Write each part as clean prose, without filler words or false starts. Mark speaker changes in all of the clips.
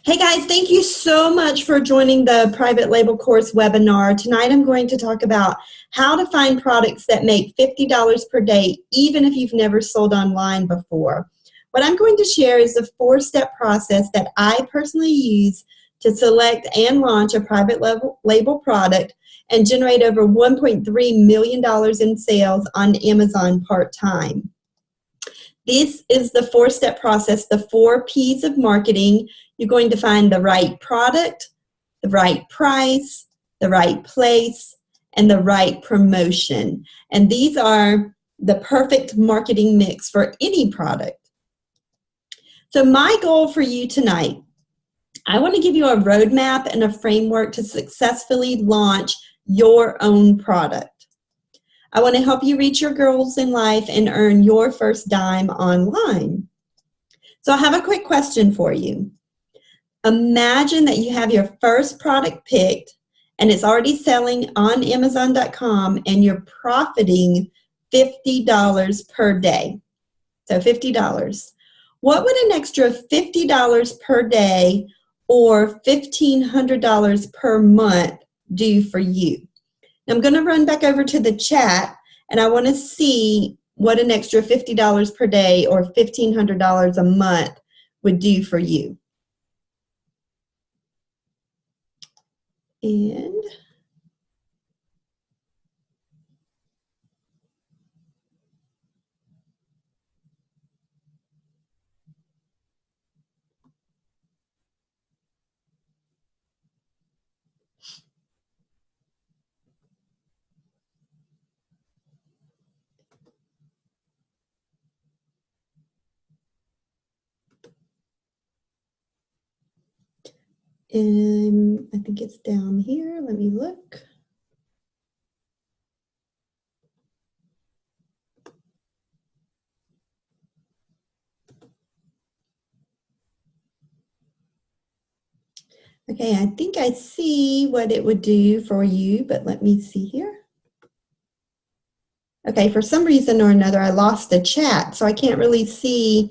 Speaker 1: Hey guys, thank you so much for joining the private label course webinar. Tonight I'm going to talk about how to find products that make $50 per day even if you've never sold online before. What I'm going to share is the 4-step process that I personally use to select and launch a private label product and generate over $1.3 million in sales on Amazon part-time. This is the 4-step process, the 4 P's of marketing. You're going to find the right product, the right price, the right place, and the right promotion. And these are the perfect marketing mix for any product. So my goal for you tonight, I want to give you a roadmap and a framework to successfully launch your own product. I want to help you reach your goals in life and earn your first dime online. So I have a quick question for you. Imagine that you have your first product picked and it's already selling on Amazon.com and you're profiting $50 per day. So $50. What would an extra $50 per day or $1,500 per month do for you? I'm going to run back over to the chat, and I want to see what an extra $50 per day or $1,500 a month would do for you. And I think it's down here. Let me look. Okay, I think I see what it would do for you, but let me see here. Okay, for some reason or another, I lost the chat, so I can't really see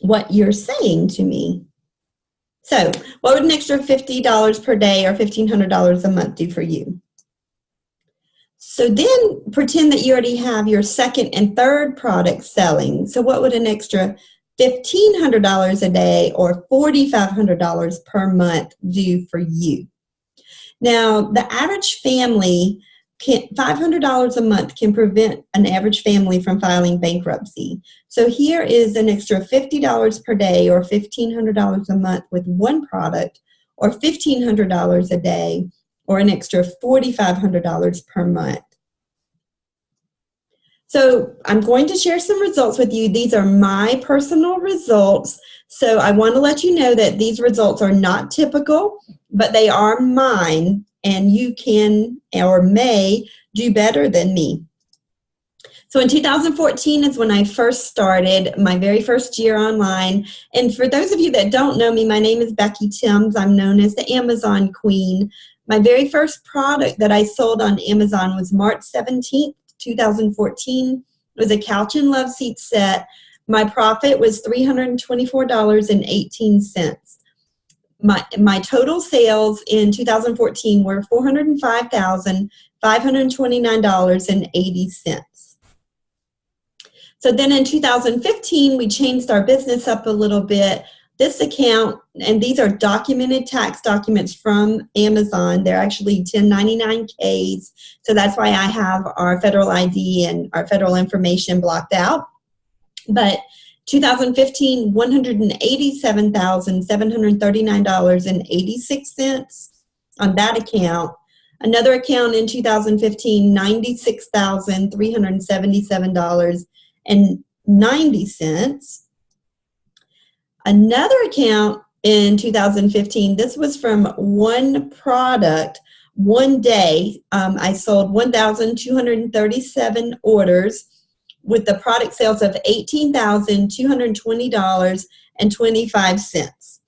Speaker 1: what you're saying to me. So, what would an extra $50 per day or $1,500 a month do for you? So then pretend that you already have your second and third product selling. So what would an extra $1,500 a day or $4,500 per month do for you? Now, the average family, $500 a month can prevent an average family from filing bankruptcy. So here is an extra $50 per day or $1,500 a month with one product, or $1,500 a day or an extra $4,500 per month. So I'm going to share some results with you. These are my personal results. So I want to let you know that these results are not typical, but they are mine, and you can or may do better than me. So in 2014 is when I first started my very first year online. And for those of you that don't know me, my name is Becky Timms. I'm known as the Amazon Queen. My very first product that I sold on Amazon was March 17th, 2014. It was a couch and love seat set. My profit was $324.18. My total sales in 2014 were $405,529.80. So then in 2015, we changed our business up a little bit. This account, and these are documented tax documents from Amazon. They're actually 1099-Ks, so that's why I have our federal ID and our federal information blocked out. But 2015, $187,739.86 on that account. Another account in 2015, $96,377.90. Another account in 2015, this was from one product, one day. I sold 1,237 orders with the product sales of $18,220.25.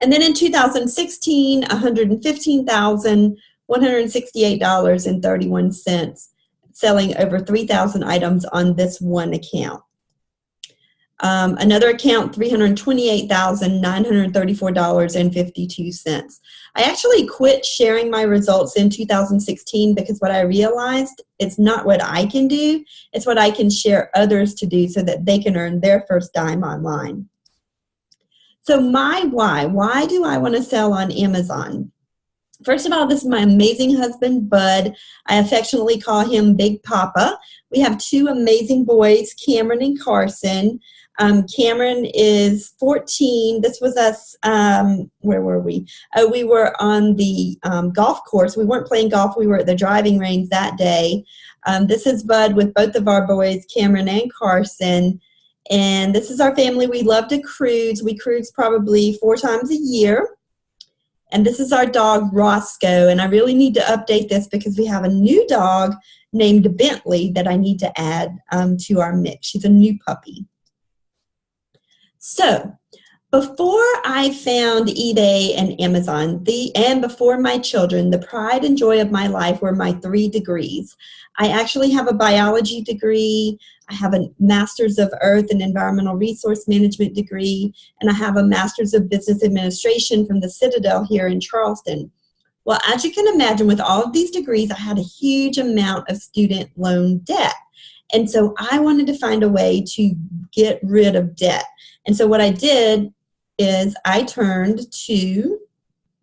Speaker 1: And then in 2016, $115,168.31, selling over 3,000 items on this one account. Another account, $328,934.52. I actually quit sharing my results in 2016 because what I realized, it's not what I can do, it's what I can share others to do so that they can earn their first dime online. So my why do I want to sell on Amazon? First of all, this is my amazing husband, Bud. I affectionately call him Big Papa. We have two amazing boys, Cameron and Carson. Cameron is 14. This was us, where were we? We were on the golf course. We weren't playing golf. We were at the driving range that day. This is Bud with both of our boys, Cameron and Carson. And this is our family. We love to cruise. We cruise probably 4 times a year. And this is our dog, Roscoe. And I really need to update this because we have a new dog named Bentley that I need to add to our mix. She's a new puppy. So before I found eBay and Amazon, and before my children, the pride and joy of my life were my 3 degrees. I actually have a biology degree, I have a Master's of Earth and Environmental Resource Management degree, and I have a Master's of Business Administration from the Citadel here in Charleston. Well, as you can imagine, with all of these degrees, I had a huge amount of student loan debt. And so I wanted to find a way to get rid of debt. And so what I did is I turned to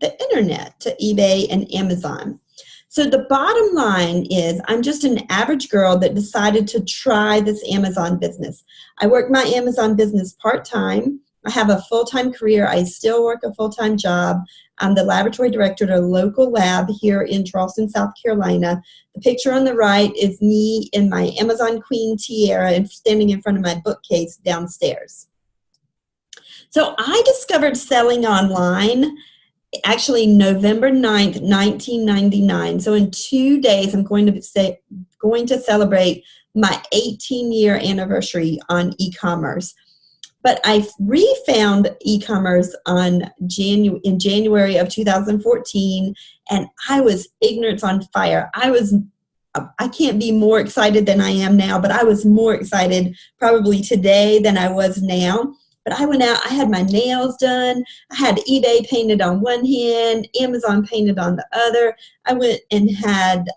Speaker 1: the internet, to eBay and Amazon. So the bottom line is I'm just an average girl that decided to try this Amazon business. I work my Amazon business part-time. I have a full-time career. I still work a full-time job. I'm the laboratory director at a local lab here in Charleston, South Carolina. The picture on the right is me in my Amazon Queen tiara and standing in front of my bookcase downstairs. So I discovered selling online actually November 9th, 1999. So in 2 days, I'm going to celebrate my 18-year anniversary on e-commerce. But I refound e-commerce in January of 2014, and I was ignorance on fire. I can't be more excited than I am now, but I was more excited probably today than I was now. But I went out, I had my nails done, I had eBay painted on one hand, Amazon painted on the other. I went and had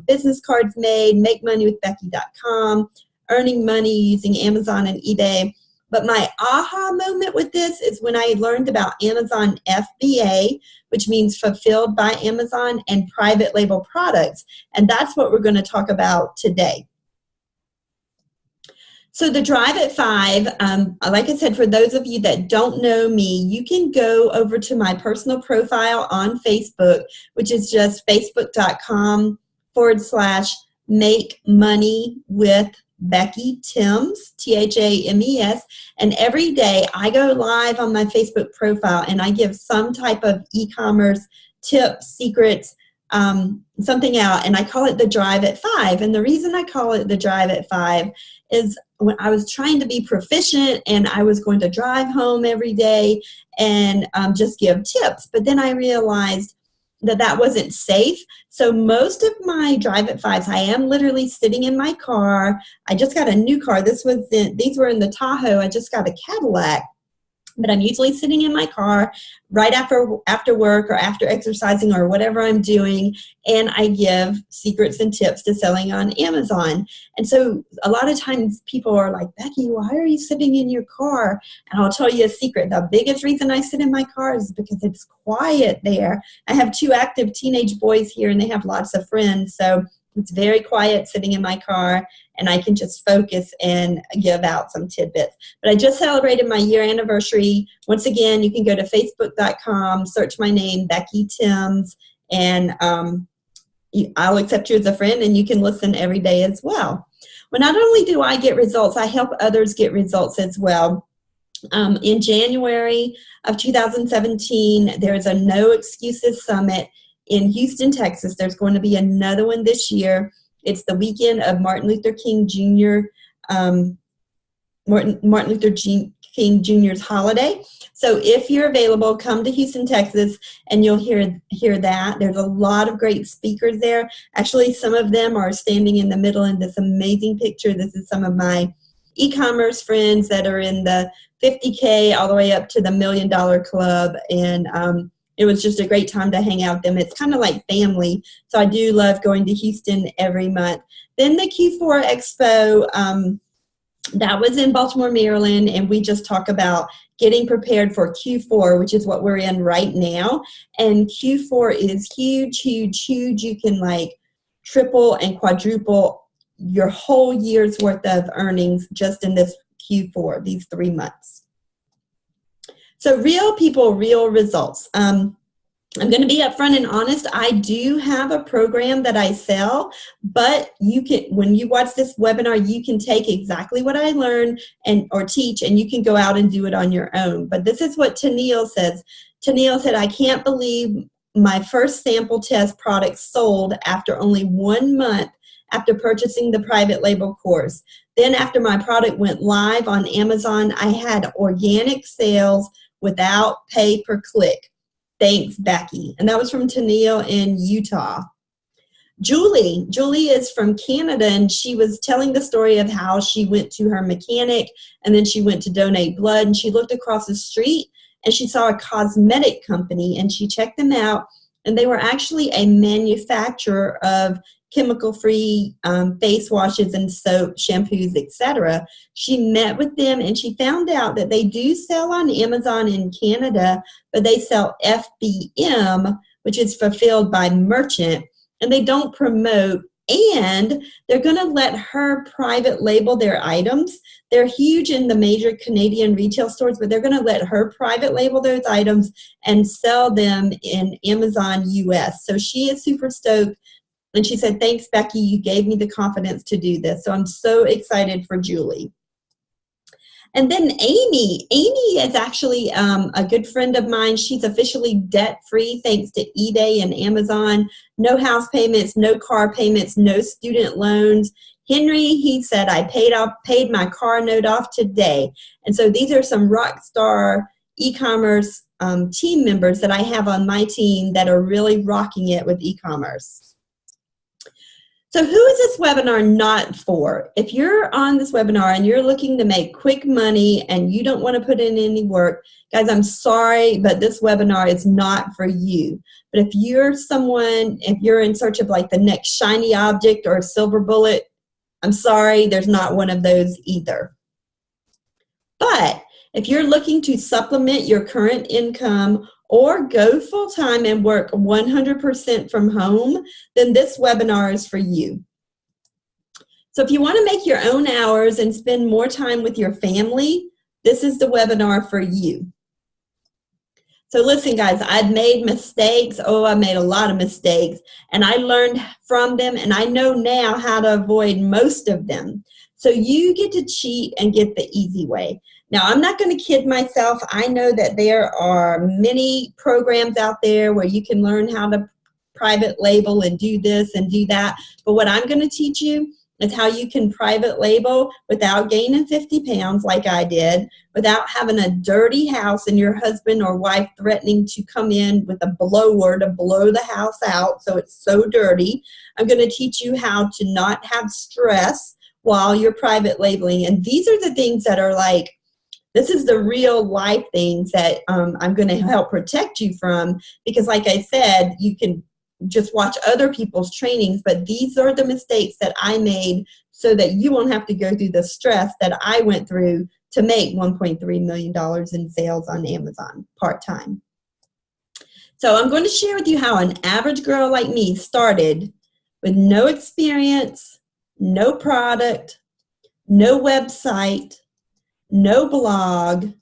Speaker 1: business cards made, makemoneywithbecky.com, earning money using Amazon and eBay. But my aha moment with this is when I learned about Amazon FBA, which means Fulfilled by Amazon, and private label products. And that's what we're going to talk about today. So the Drive at 5, like I said, for those of you that don't know me, you can go over to my personal profile on Facebook, which is just facebook.com/Make Money with Becky Timms, T-H-A-M-E-S, and every day I go live on my Facebook profile and I give some type of e-commerce tips, secrets, something out, and I call it the Drive at 5. And the reason I call it the Drive at 5 is when I was trying to be proficient and I was going to drive home every day and just give tips. But then I realized that that wasn't safe. So most of my Drive at 5s, I am literally sitting in my car. I just got a new car. These were in the Tahoe. I just got a Cadillac. But I'm usually sitting in my car right after work or after exercising or whatever I'm doing, and I give secrets and tips to selling on Amazon. And so a lot of times people are like, Becky, why are you sitting in your car? And I'll tell you a secret. The biggest reason I sit in my car is because it's quiet there. I have 2 active teenage boys here, and they have lots of friends. So it's very quiet sitting in my car, and I can just focus and give out some tidbits. But I just celebrated my year anniversary. Once again, you can go to facebook.com, search my name, Becky Timms, and I'll accept you as a friend, and you can listen every day as well. Well, not only do I get results, I help others get results as well. In January of 2017, there's a No Excuses Summit in Houston, Texas. There's going to be another one this year. It's the weekend of Martin Luther King Jr. Martin Luther King Jr.'s holiday. So if you're available, come to Houston, Texas, and you'll hear that. There's a lot of great speakers there. Actually, some of them are standing in the middle in this amazing picture. This is some of my e-commerce friends that are in the 50K all the way up to the $1 Million Club. And it was just a great time to hang out with them. It's kind of like family. So I do love going to Houston every month. Then the Q4 Expo, that was in Baltimore, Maryland, and we just talk about getting prepared for Q4, which is what we're in right now. And Q4 is huge, huge, huge. You can like triple and quadruple your whole year's worth of earnings just in this Q4, these 3 months. So real people, real results. I'm going to be upfront and honest. I do have a program that I sell, but you can, when you watch this webinar, you can take exactly what I learn or teach, and you can go out and do it on your own. But this is what Tennille says. Tennille said, I can't believe my first sample test product sold after only 1 month after purchasing the private label course. Then after my product went live on Amazon, I had organic sales without pay per click. Thanks, Becky. And that was from Tennille in Utah. Julie is from Canada, and she was telling the story of how she went to her mechanic, and then she went to donate blood, and she looked across the street, and she saw a cosmetic company, and she checked them out, and they were actually a manufacturer of chemical-free face washes and soap, shampoos, etc. She met with them, and she found out that they do sell on Amazon in Canada, but they sell FBM, which is fulfilled by merchant, and they don't promote, and they're going to let her private label their items. They're huge in the major Canadian retail stores, but they're going to let her private label those items and sell them in Amazon US. So she is super stoked. And she said, thanks, Becky, you gave me the confidence to do this. So I'm so excited for Julie. And then Amy is actually a good friend of mine. She's officially debt-free thanks to eBay and Amazon. No house payments, no car payments, no student loans. Henry, he said, I paid my car note off today. And so these are some rock star e-commerce team members that I have on my team that are really rocking it with e-commerce. So who is this webinar not for? If you're on this webinar and you're looking to make quick money and you don't want to put in any work, guys, I'm sorry, but this webinar is not for you. But if you're someone, if you're in search of like the next shiny object or silver bullet, I'm sorry, there's not one of those either. But if you're looking to supplement your current income or go full-time and work 100% from home, then this webinar is for you. So if you want to make your own hours and spend more time with your family, this is the webinar for you. So listen, guys, I've made mistakes. Oh, I made a lot of mistakes, and I learned from them, and I know now how to avoid most of them. So you get to cheat and get the easy way. Now, I'm not going to kid myself. I know that there are many programs out there where you can learn how to private label and do this and do that. But what I'm going to teach you is how you can private label without gaining 50 pounds like I did, without having a dirty house and your husband or wife threatening to come in with a blower to blow the house out so it's so dirty. I'm going to teach you how to not have stress while you're private labeling. And these are the things that are like, this is the real life things that I'm going to help protect you from, because like I said, you can just watch other people's trainings, but these are the mistakes that I made so that you won't have to go through the stress that I went through to make $1.3 million in sales on Amazon part-time. So I'm going to share with you how an average girl like me started with no experience, no product, no website, no blog,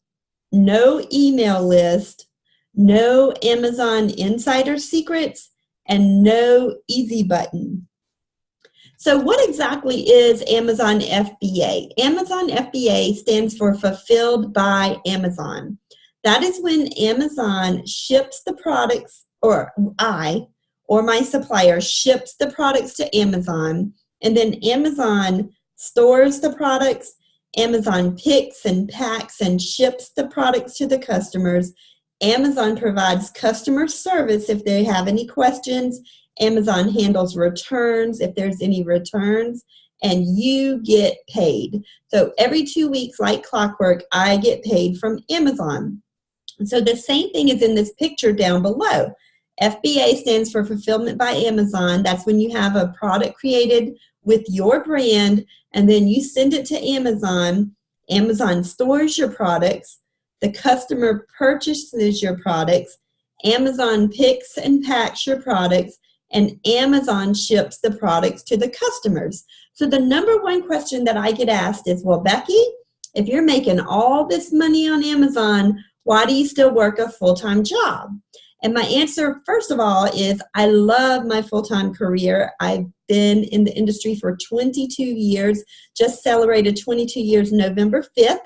Speaker 1: no email list, no Amazon insider secrets, and no easy button. So what exactly is Amazon FBA? Amazon FBA stands for Fulfilled by Amazon. That is when Amazon ships the products, or I, or my supplier ships the products to Amazon, and then Amazon stores the products. Amazon picks and packs and ships the products to the customers. Amazon provides customer service if they have any questions. Amazon handles returns if there's any returns. and you get paid. So every 2 weeks, like clockwork, I get paid from Amazon. So the same thing is in this picture down below. FBA stands for Fulfillment by Amazon. That's when you have a product created with your brand, and then you send it to Amazon. Amazon stores your products. The customer purchases your products. Amazon picks and packs your products, and Amazon ships the products to the customers. So the number one question that I get asked is, well, Becky, if you're making all this money on Amazon, why do you still work a full-time job? And my answer, first of all, is I love my full-time career. I've been in the industry for 22 years, just celebrated 22 years November 5th.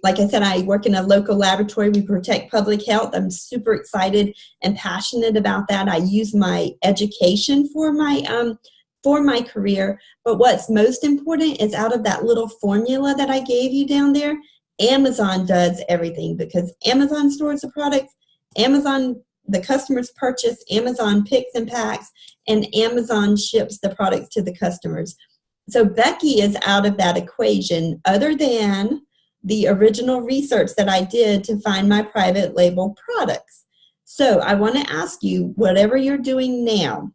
Speaker 1: Like I said, I work in a local laboratory. We protect public health. I'm super excited and passionate about that. I use my education for my career. But what's most important is out of that little formula that I gave you down there, Amazon does everything, because Amazon stores the products, Amazon, the customers purchase, Amazon picks and packs, and Amazon ships the products to the customers. So Becky is out of that equation, other than the original research that I did to find my private label products. So I want to ask you, whatever you're doing now,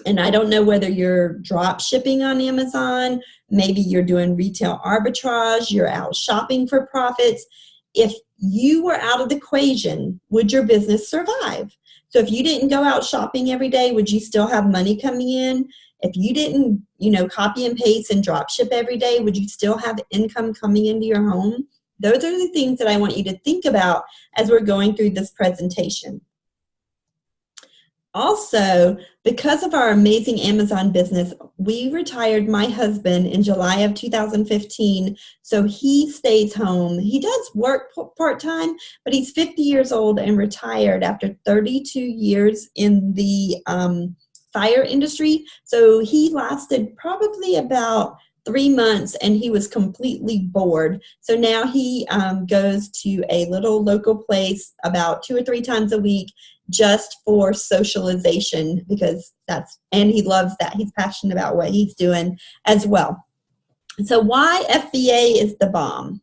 Speaker 1: and I don't know whether you're drop shipping on Amazon, maybe you're doing retail arbitrage, you're out shopping for profits. If you were out of the equation, would your business survive? So if you didn't go out shopping every day, would you still have money coming in? If you didn't, copy and paste and drop ship every day, would you still have income coming into your home? Those are the things that I want you to think about as we're going through this presentation. Also, because of our amazing Amazon business, we retired my husband in July of 2015, so he stays home. He does work part-time, but he's 50 years old and retired after 32 years in the fire industry. So he lasted probably about 3 months and he was completely bored. So now he goes to a little local place about 2 or 3 times a week just for socialization, because and he loves that. He's passionate about what he's doing as well. So why FBA is the bomb?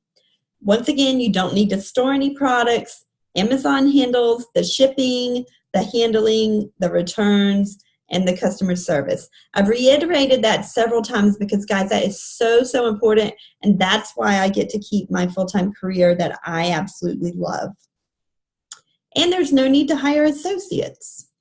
Speaker 1: Once again, you don't need to store any products. Amazon handles the shipping, the handling, the returns, and the customer service. I've reiterated that several times because, guys, that is so, so important, and that's why I get to keep my full-time career that I absolutely love. And there's no need to hire associates.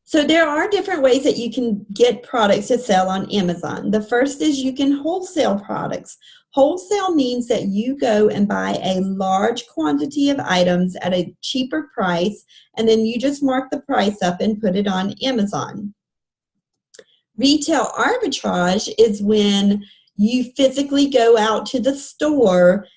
Speaker 1: So there are different ways that you can get products to sell on Amazon. The first is you can wholesale products. Wholesale means that you go and buy a large quantity of items at a cheaper price, and then you just mark the price up and put it on Amazon. Retail arbitrage is when you physically go out to the store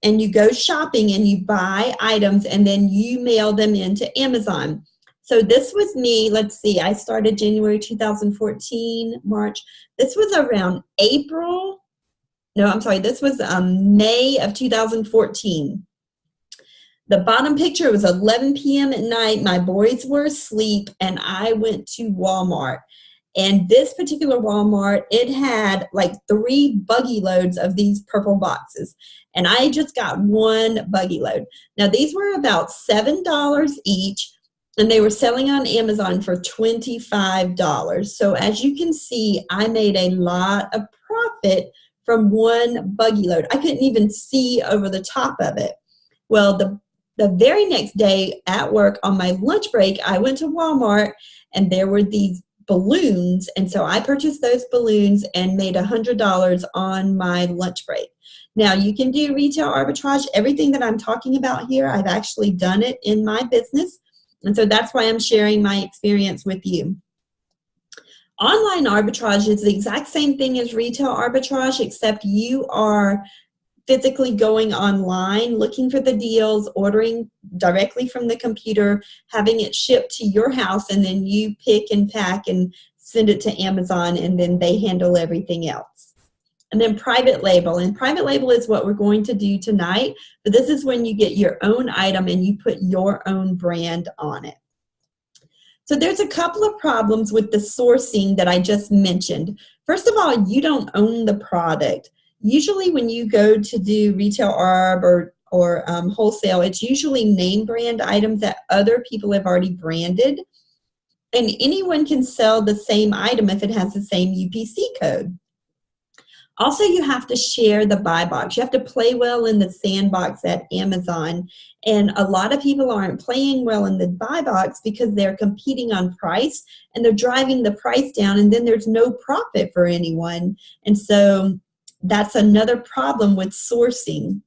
Speaker 1: and you go shopping and you buy items and then you mail them into Amazon. So this was me, let's see, I started January 2014, March. This was around this was May of 2014. The bottom picture was 11 p.m. at night. My boys were asleep and I went to Walmart. And this particular Walmart, it had like 3 buggy loads of these purple boxes. And I just got 1 buggy load. Now, these were about $7 each, and they were selling on Amazon for $25. So as you can see, I made a lot of profit from 1 buggy load. I couldn't even see over the top of it. Well, the very next day at work on my lunch break, I went to Walmart, and there were these balloons, and so I purchased those balloons and made $100 on my lunch break. Now, you can do retail arbitrage. Everything that I'm talking about here, I've actually done it in my business, and so that's why I'm sharing my experience with you. Online arbitrage is the exact same thing as retail arbitrage, except you are physically going online, looking for the deals, ordering directly from the computer, having it shipped to your house, and then you pick and pack and send it to Amazon, and then they handle everything else. And then private label. And private label is what we're going to do tonight, but this is when you get your own item and you put your own brand on it. So there's a couple of problems with the sourcing that I just mentioned. First of all, you don't own the product. Usually when you go to do retail arb or wholesale, it's usually name brand items that other people have already branded. And anyone can sell the same item if it has the same UPC code. Also, you have to share the buy box. You have to play well in the sandbox at Amazon. And a lot of people aren't playing well in the buy box because they're competing on price and they're driving the price down, and then there's no profit for anyone. And so that's another problem with sourcing.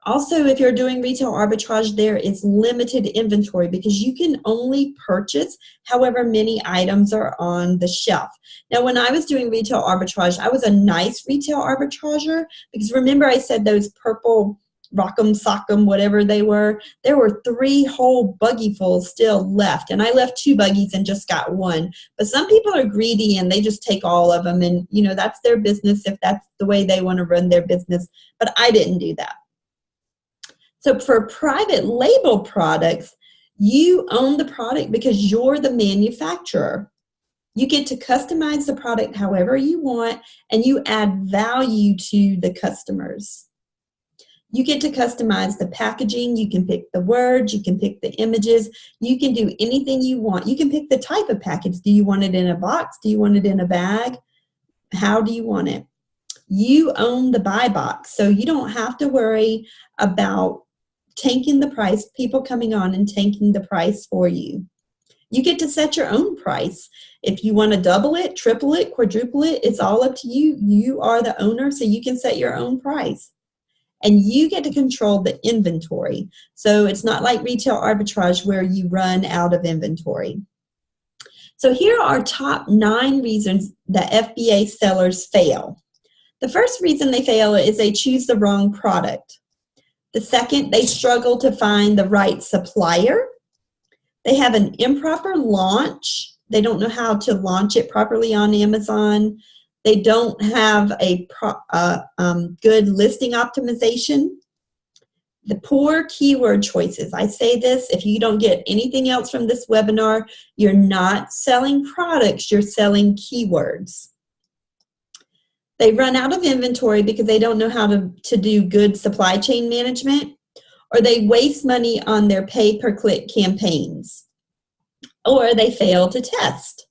Speaker 1: Also, if you're doing retail arbitrage, there is limited inventory because you can only purchase however many items are on the shelf. Now, when I was doing retail arbitrage, I was a nice retail arbitrager because remember I said those purple rock'em sock'em, whatever they were, there were 3 whole buggyfuls still left. And I left 2 buggies and just got 1. But some people are greedy and they just take all of them. And, you know, that's their business if that's the way they want to run their business. But I didn't do that. So for private label products, you own the product because you're the manufacturer. You get to customize the product however you want, and you add value to the customers. You get to customize the packaging. You can pick the words. You can pick the images. You can do anything you want. You can pick the type of package. Do you want it in a box? Do you want it in a bag? How do you want it? You own the buy box, so you don't have to worry about tanking the price, people coming on and tanking the price for you. You get to set your own price. If you want to double it, triple it, quadruple it, it's all up to you. You are the owner, so you can set your own price. And you get to control the inventory. So it's not like retail arbitrage where you run out of inventory. So here are top 9 reasons that FBA sellers fail. The first reason they fail is they choose the wrong product. The second, they struggle to find the right supplier. They have an improper launch. They don't know how to launch it properly on Amazon. They don't have a good listing optimization. The poor keyword choices. I say this, if you don't get anything else from this webinar, you're not selling products, you're selling keywords. They run out of inventory because they don't know how to do good supply chain management, or they waste money on their pay-per-click campaigns, or they fail to test.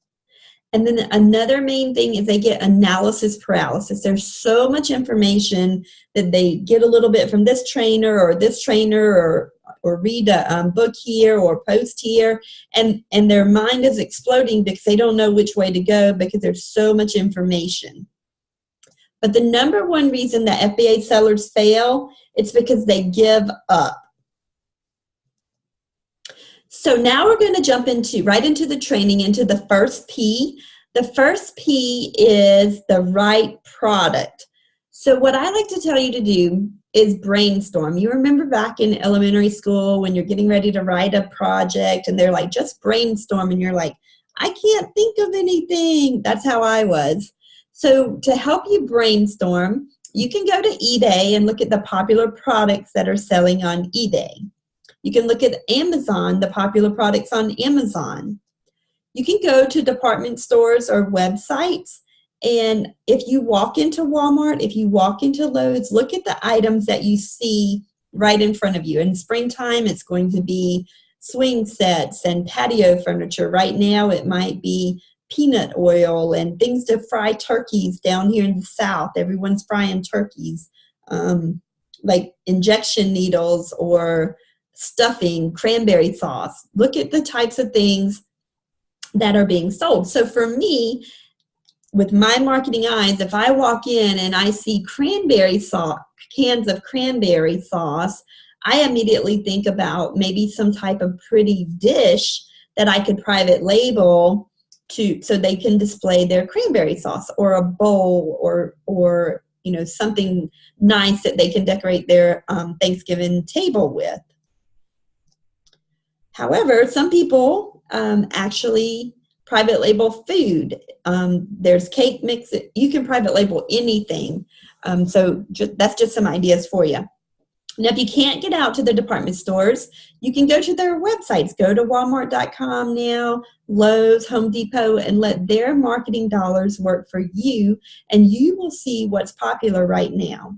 Speaker 1: And then another main thing is they get analysis paralysis. There's so much information that they get a little bit from this trainer or read a book here or post here, and their mind is exploding because they don't know which way to go because there's so much information. But the number one reason that FBA sellers fail, it's because they give up. So now we're going to jump right into the training, into the first P. The first P is the right product. So what I like to tell you to do is brainstorm. You remember back in elementary school when you're getting ready to write a project and they're like, just brainstorm, and you're like, I can't think of anything. That's how I was. So to help you brainstorm, you can go to eBay and look at the popular products that are selling on eBay. You can look at Amazon, the popular products on Amazon. You can go to department stores or websites, and if you walk into Walmart, if you walk into Lowe's, look at the items that you see right in front of you. In springtime, it's going to be swing sets and patio furniture. Right now, it might be peanut oil and things to fry turkeys down here in the South. Everyone's frying turkeys, like injection needles or stuffing, cranberry sauce. Look at the types of things that are being sold. So for me, with my marketing eyes, if I walk in and I see cranberry sauce, cans of cranberry sauce, I immediately think about maybe some type of pretty dish that I could private label so they can display their cranberry sauce, or a bowl, or you know, something nice that they can decorate their Thanksgiving table with. However, some people actually private label food. There's cake mix. You can private label anything. So that's just some ideas for you. Now, if you can't get out to the department stores, you can go to their websites. Go to Walmart.com now, Lowe's, Home Depot, and let their marketing dollars work for you, and you will see what's popular right now.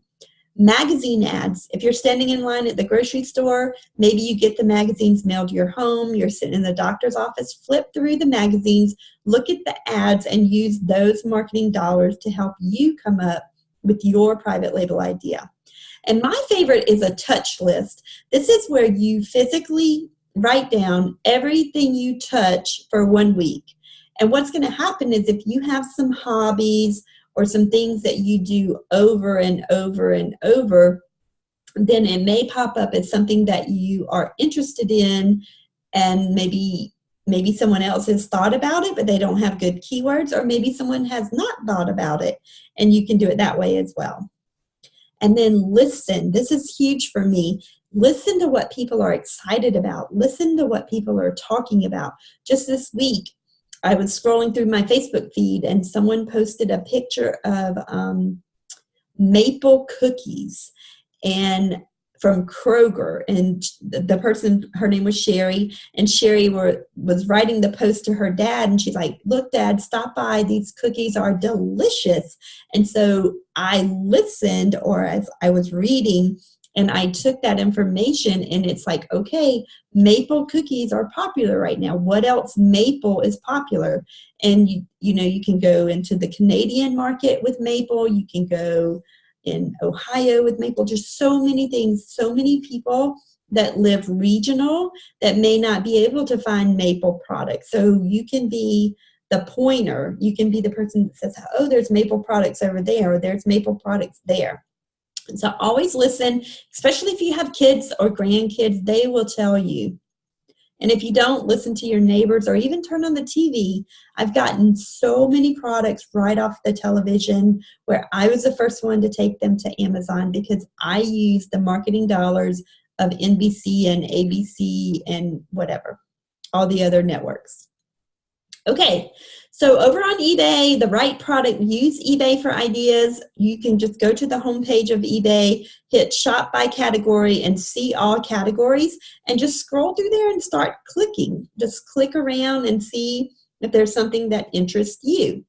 Speaker 1: Magazine ads. If you're standing in line at the grocery store, maybe you get the magazines mailed to your home, you're sitting in the doctor's office, flip through the magazines, look at the ads, and use those marketing dollars to help you come up with your private label idea. And my favorite is a touch list. This is where you physically write down everything you touch for 1 week. And what's going to happen is if you have some hobbies or some things that you do over and over and over, then it may pop up as something that you are interested in, and maybe someone else has thought about it, but they don't have good keywords, or maybe someone has not thought about it, and you can do it that way as well. And then listen. This is huge for me. Listen to what people are excited about. Listen to what people are talking about. Just this week, I was scrolling through my Facebook feed, and someone posted a picture of maple cookies and from Kroger, and the person, her name was Sherry, and Sherry was writing the post to her dad, and she's like, "Look, Dad, stop by. These cookies are delicious." And so I listened, or as I was reading, and I took that information, and it's like, okay, maple cookies are popular right now. What else maple is popular? And you know, you can go into the Canadian market with maple. You can go in Ohio with maple. Just so many things, so many people that live regional that may not be able to find maple products. So you can be the pointer. You can be the person that says, "Oh, there's maple products over there," or "There's maple products there." So always listen, especially if you have kids or grandkids, they will tell you. And if you don't, listen to your neighbors or even turn on the TV. I've gotten so many products right off the television where I was the first one to take them to Amazon because I used the marketing dollars of NBC and ABC and whatever, all the other networks. Okay, so over on eBay, the right product, use eBay for ideas. You can just go to the homepage of eBay, hit shop by category and see all categories, and just scroll through there and start clicking. Just click around and see if there's something that interests you.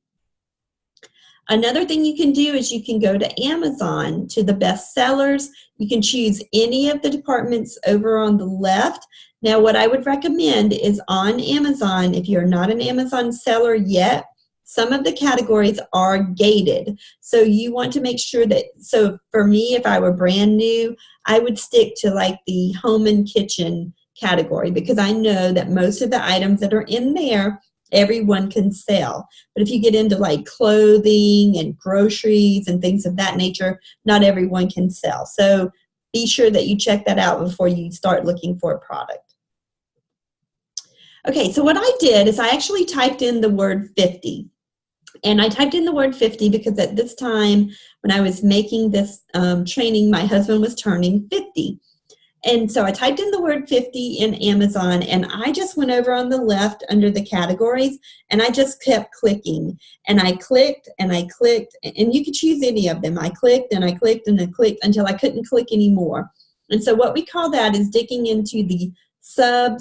Speaker 1: Another thing you can do is you can go to Amazon, to the best sellers. You can choose any of the departments over on the left. Now, what I would recommend is on Amazon, if you're not an Amazon seller yet, some of the categories are gated. So you want to make sure that, so for me, if I were brand new, I would stick to like the home and kitchen category because I know that most of the items that are in there, everyone can sell. But if you get into like clothing and groceries and things of that nature, not everyone can sell. So be sure that you check that out before you start looking for a product. Okay, so what I did is I actually typed in the word 50. And I typed in the word 50 because at this time when I was making this training, my husband was turning 50. And so I typed in the word 50 in Amazon, and I just went over on the left under the categories, and I just kept clicking. And I clicked, and I clicked, and you could choose any of them. I clicked, and I clicked, and I clicked until I couldn't click anymore. And so what we call that is digging into the sub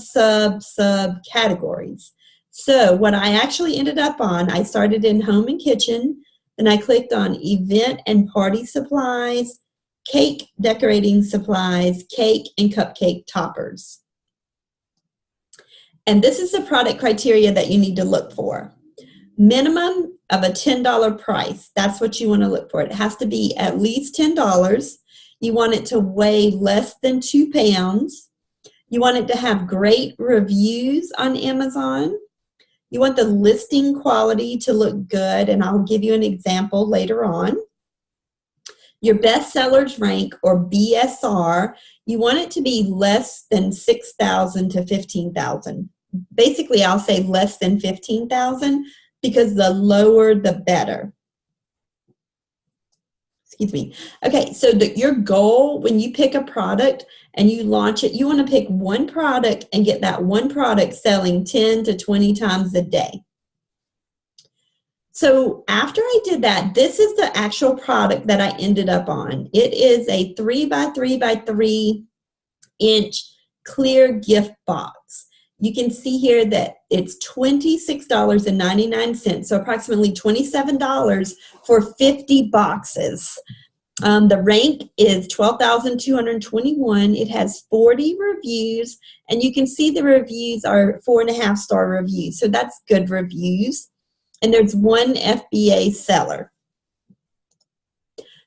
Speaker 1: categories. So what I actually ended up on, I started in home and kitchen, then I clicked on event and party supplies, cake decorating supplies, cake and cupcake toppers. And this is the product criteria that you need to look for. Minimum of a $10 price. That's what you want to look for. It has to be at least $10. You want it to weigh less than 2 pounds. You want it to have great reviews on Amazon. You want the listing quality to look good, and I'll give you an example later on. Your best sellers rank, or BSR, you want it to be less than 6,000 to 15,000. Basically, I'll say less than 15,000 because the lower the better. Excuse me. Okay, so your goal when you pick a product and you launch it, you want to pick one product and get that one product selling 10 to 20 times a day. So after I did that, this is the actual product that I ended up on. It is a 3 by 3 by 3 inch clear gift box. You can see here that it's $26.99, so approximately $27 for 50 boxes. The rank is 12,221. It has 40 reviews, and you can see the reviews are 4.5-star reviews, so that's good reviews. And there's one FBA seller.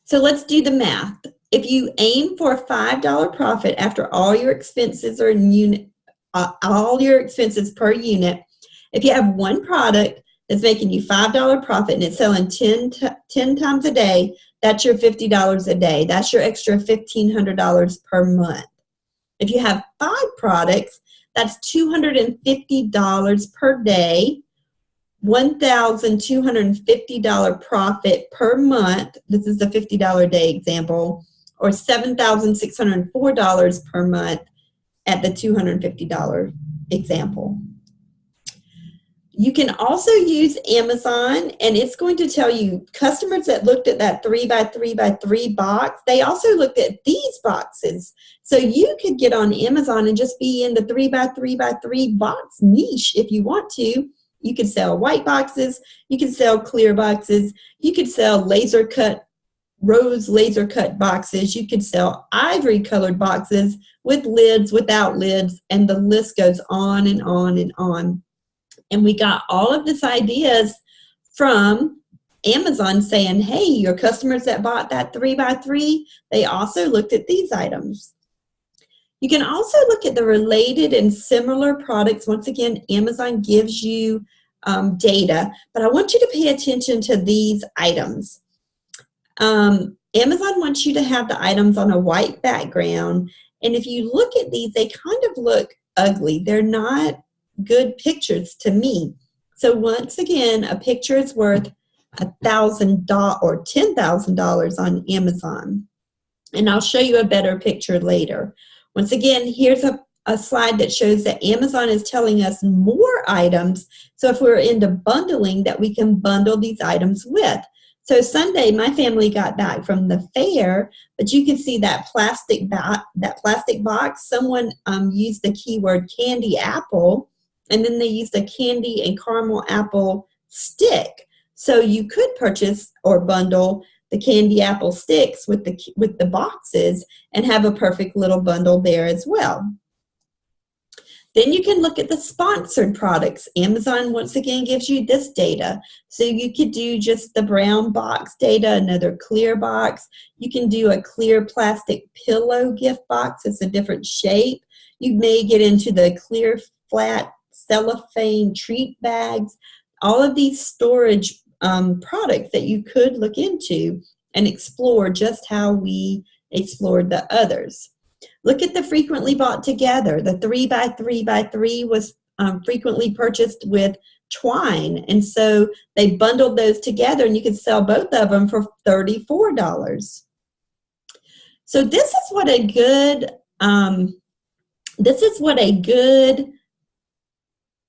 Speaker 1: So let's do the math. If you aim for a $5 profit after all your expenses are in unit, all your expenses per unit, if you have one product that's making you $5 profit and it's selling 10 times a day, that's your $50 a day. That's your extra $1,500 per month. If you have 5 products, that's $250 per day, $1,250 profit per month. This is the $50 a day example, or $7,604 per month at the $250 example. You can also use Amazon, and it's going to tell you customers that looked at that 3 by 3 by 3 box, they also looked at these boxes. So you could get on Amazon and just be in the 3 by 3 by 3 box niche if you want to. You could sell white boxes, you could sell clear boxes, you could sell rose laser cut boxes, you could sell ivory colored boxes with lids, without lids, and the list goes on and on and on. And we got all of these ideas from Amazon saying, hey, your customers that bought that 3 by 3, they also looked at these items. You can also look at the related and similar products. Once again, Amazon gives you data, but I want you to pay attention to these items. Amazon wants you to have the items on a white background, and if you look at these, they kind of look ugly. They're not good pictures to me. So once again, a picture is worth $1,000 or $10,000 on Amazon, and I'll show you a better picture later. Once again, here's a slide that shows that Amazon is telling us more items. So if we're into bundling, that we can bundle these items with. So Sunday, my family got back from the fair, but you can see that plastic box. Someone used the keyword candy apple, and then they used a candy and caramel apple stick. So you could purchase or bundle the candy apple sticks with the boxes and have a perfect little bundle there as well. Then you can look at the sponsored products. Amazon once again gives you this data. So you could do just the brown box data, another clear box. You can do a clear plastic pillow gift box. It's a different shape. You may get into the clear flat cellophane treat bags. All of these storage products that you could look into and explore just how we explored the others. Look at the frequently bought together. The 3 by 3 by 3 was frequently purchased with twine, and so they bundled those together, and you could sell both of them for $34. So this is what a good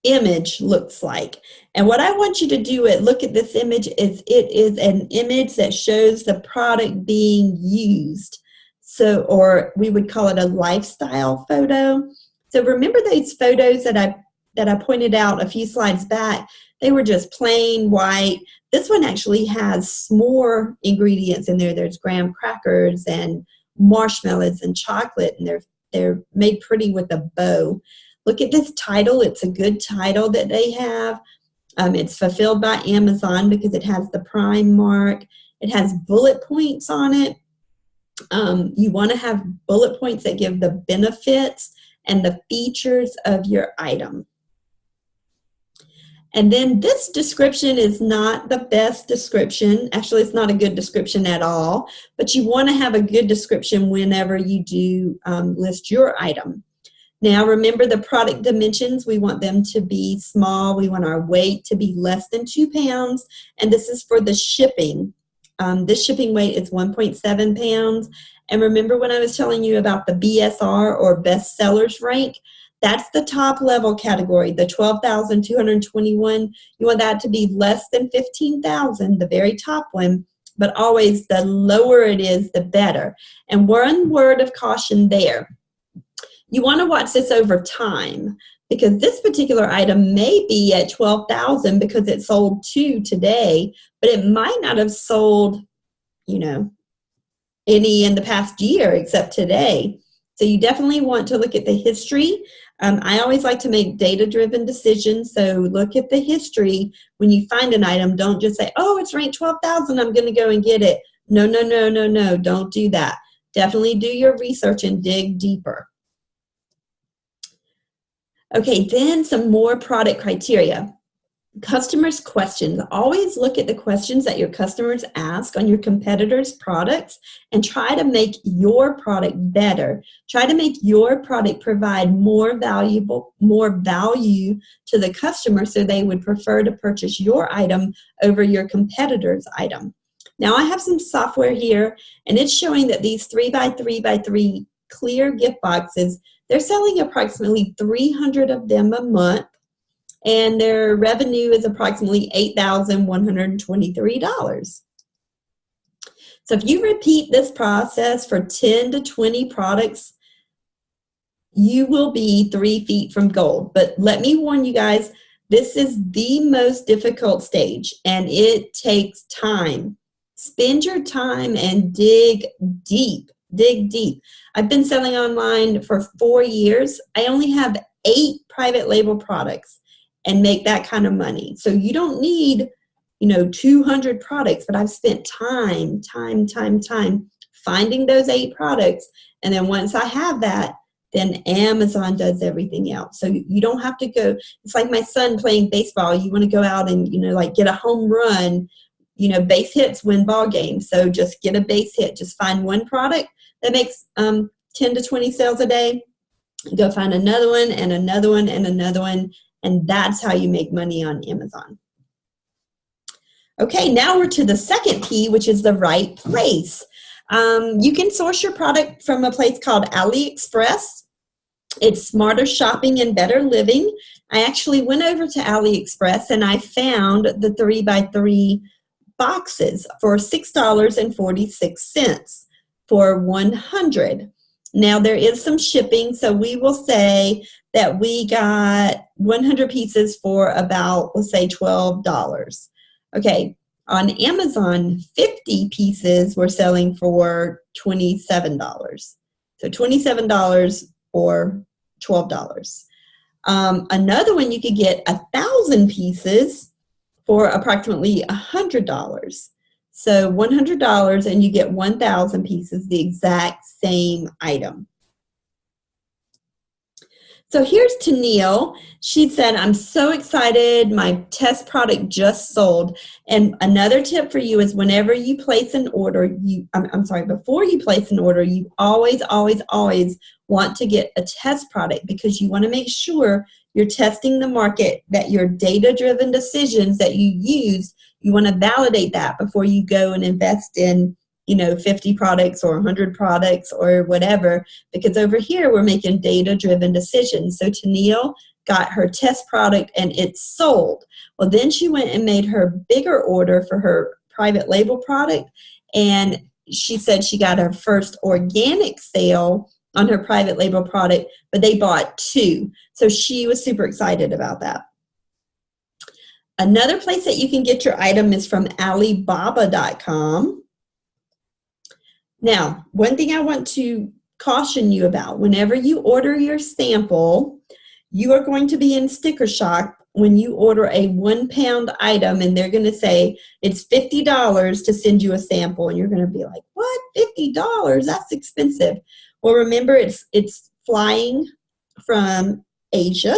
Speaker 1: image looks like. And what I want you to do is look at this image. It is an image that shows the product being used. So, or we would call it a lifestyle photo. So remember those photos that I pointed out a few slides back? They were just plain white. This one actually has more ingredients in there. There's graham crackers and marshmallows and chocolate, and they're made pretty with a bow. Look at this title. It's a good title that they have. It's fulfilled by Amazon because it has the Prime mark. It has bullet points on it. You want to have bullet points that give the benefits and the features of your item. And then this description is not the best description. Actually, it's not a good description at all, but you want to have a good description whenever you do list your item. Now, remember the product dimensions. We want them to be small. We want our weight to be less than 2 pounds. And this is for the shipping. This shipping weight is 1.7 pounds. And remember when I was telling you about the BSR or best sellers rank? That's the top level category, the 12,221. You want that to be less than 15,000, the very top one, but always the lower it is, the better. And one word of caution there. You want to watch this over time, because this particular item may be at 12,000 because it sold 2 today, but it might not have sold, you know, any in the past year except today. So you definitely want to look at the history. I always like to make data-driven decisions, so look at the history. When you find an item, don't just say, oh, it's ranked 12,000, I'm going to go and get it. No, no, no, no, no, don't do that. Definitely do your research and dig deeper. Okay, then some more product criteria. Customers' questions. Always look at the questions that your customers ask on your competitors' products and try to make your product better. Try to make your product provide more value to the customer, so they would prefer to purchase your item over your competitor's item. Now I have some software here, and it's showing that these 3x3x3 clear gift boxes, they're selling approximately 300 of them a month, and their revenue is approximately $8,123. So if you repeat this process for 10 to 20 products, you will be 3 feet from gold. But let me warn you guys, this is the most difficult stage, and it takes time. Spend your time and dig deep. Dig deep. I've been selling online for 4 years. I only have 8 private label products and make that kind of money. So you don't need, 200 products, but I've spent time finding those 8 products. And then once I have that, then Amazon does everything else. So you don't have to go. It's like my son playing baseball. You want to go out and, get a home run. Base hits win ball games. So just get a base hit. Just find one product that makes 10 to 20 sales a day. Go find another one and another one and another one. And that's how you make money on Amazon. Okay, now we're to the second P, which is the right place. You can source your product from a place called AliExpress. It's smarter shopping and better living. I actually went over to AliExpress and I found the 3x3 boxes for $6.46 for 100. Now there is some shipping, so we will say that we got 100 pieces for about, let's say, $12. Okay, on Amazon, 50 pieces were selling for $27. So $27 or $12. Another one, you could get 1,000 pieces for approximately $100. So $100 and you get 1,000 pieces, the exact same item. So here's Tennille. She said, I'm so excited. My test product just sold. And another tip for you is whenever you place an order, before you place an order, you always want to get a test product, because you want to make sure you're testing the market, that your data-driven decisions that you use, you want to validate that before you go and invest in 50 products or 100 products or whatever, because over here we're making data-driven decisions. So Tennille got her test product and it sold. Well, then she went and made her bigger order for her private label product, and she said she got her first organic sale on her private label product, but they bought 2. So she was super excited about that. Another place that you can get your item is from Alibaba.com. Now, one thing I want to caution you about, whenever you order your sample, you are going to be in sticker shock when you order a 1-pound item and they're going to say it's $50 to send you a sample, and you're going to be like, what, $50? That's expensive. Well, remember, it's flying from Asia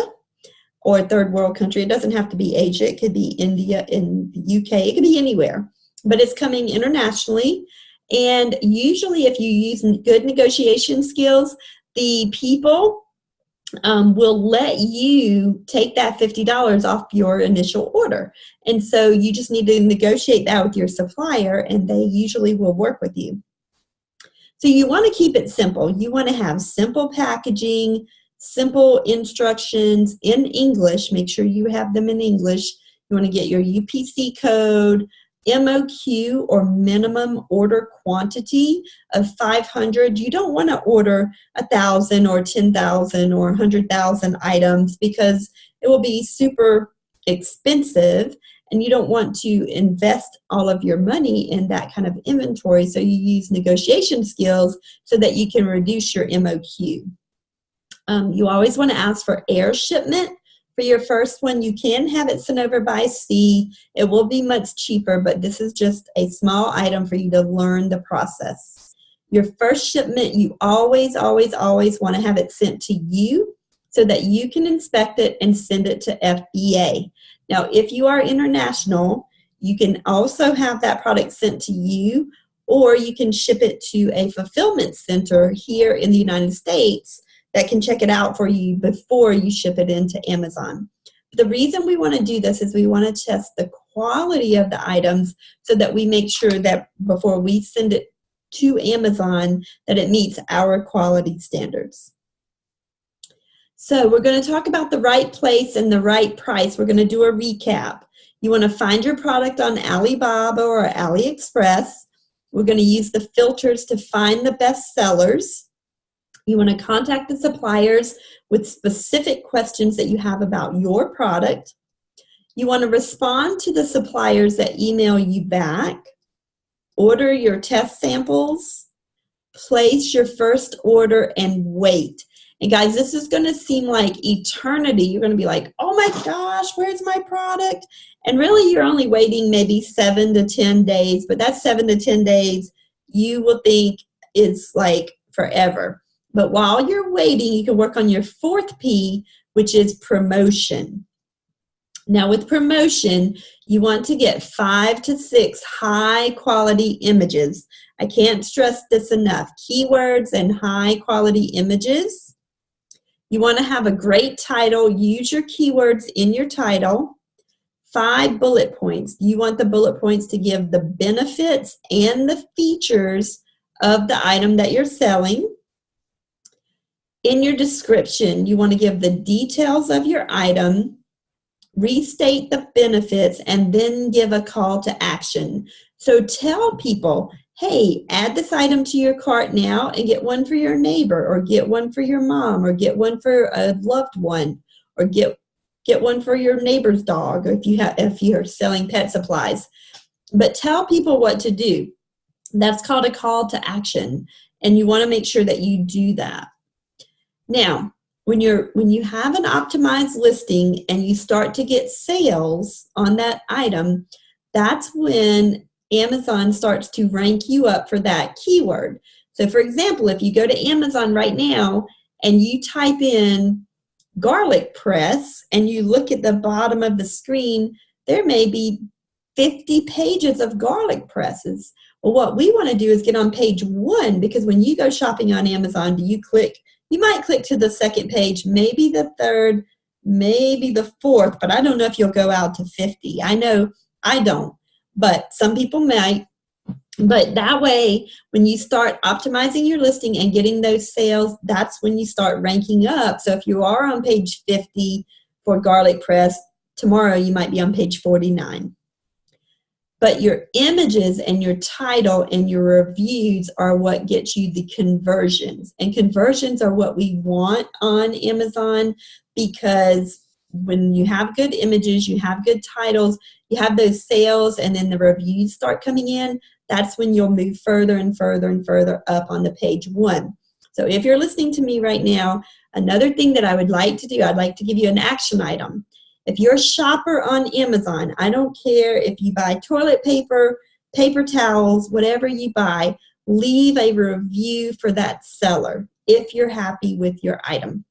Speaker 1: or a third world country. It doesn't have to be Asia. It could be India, in the UK. It could be anywhere, but it's coming internationally. And usually if you use good negotiation skills, the people will let you take that $50 off your initial order. And so you just need to negotiate that with your supplier, and they usually will work with you. So you want to keep it simple. You want to have simple packaging, simple instructions in English. Make sure you have them in English. You want to get your UPC code, MOQ or minimum order quantity of 500. You don't want to order 1,000 or 10,000 or 100,000 items because it will be super expensive and you don't want to invest all of your money in that kind of inventory. So you use negotiation skills so that you can reduce your MOQ. You always want to ask for air shipment. For your first one, you can have it sent over by sea. It will be much cheaper, but this is just a small item for you to learn the process. Your first shipment, you always, always, always want to have it sent to you so that you can inspect it and send it to FBA. Now, if you are international, you can also have that product sent to you, or you can ship it to a fulfillment center here in the United States that can check it out for you before you ship it into Amazon. The reason we want to do this is we want to test the quality of the items so that we make sure that before we send it to Amazon that it meets our quality standards. So we're going to talk about the right place and the right price. We're going to do a recap. You want to find your product on Alibaba or AliExpress. We're going to use the filters to find the best sellers. You want to contact the suppliers with specific questions that you have about your product. You want to respond to the suppliers that email you back. Order your test samples. Place your first order and wait. And guys, this is going to seem like eternity. You're going to be like, oh my gosh, where's my product? And really, you're only waiting maybe 7 to 10 days. But that 7 to 10 days, you will think is like forever. But while you're waiting, you can work on your fourth P, which is promotion. Now with promotion, you want to get 5 to 6 high quality images. I can't stress this enough. Keywords and high quality images. You want to have a great title. Use your keywords in your title. 5 bullet points. You want the bullet points to give the benefits and the features of the item that you're selling. In your description, you want to give the details of your item, restate the benefits, and then give a call to action. So tell people, hey, add this item to your cart now and get one for your neighbor, or get one for your mom, or get one for a loved one, or get one for your neighbor's dog, or if you're selling pet supplies. But tell people what to do. That's called a call to action, and you want to make sure that you do that. Now, when you have an optimized listing and you start to get sales on that item, that's when Amazon starts to rank you up for that keyword. So for example, if you go to Amazon right now and you type in garlic press and you look at the bottom of the screen, there may be 50 pages of garlic presses. Well, what we want to do is get on page 1, because when you go shopping on Amazon, you might click to the second page, maybe the third, maybe the fourth, but I don't know if you'll go out to 50. I know I don't, but some people might. But that way, when you start optimizing your listing and getting those sales, that's when you start ranking up. So if you are on page 50 for garlic press, tomorrow you might be on page 49. But your images and your title and your reviews are what gets you the conversions. And conversions are what we want on Amazon, because when you have good images, you have good titles, you have those sales, and then the reviews start coming in, that's when you'll move further and further and further up on the page 1. So if you're listening to me right now, another thing that I would like to do, I'd like to give you an action item. If you're a shopper on Amazon, I don't care if you buy toilet paper, paper towels, whatever you buy, leave a review for that seller if you're happy with your item.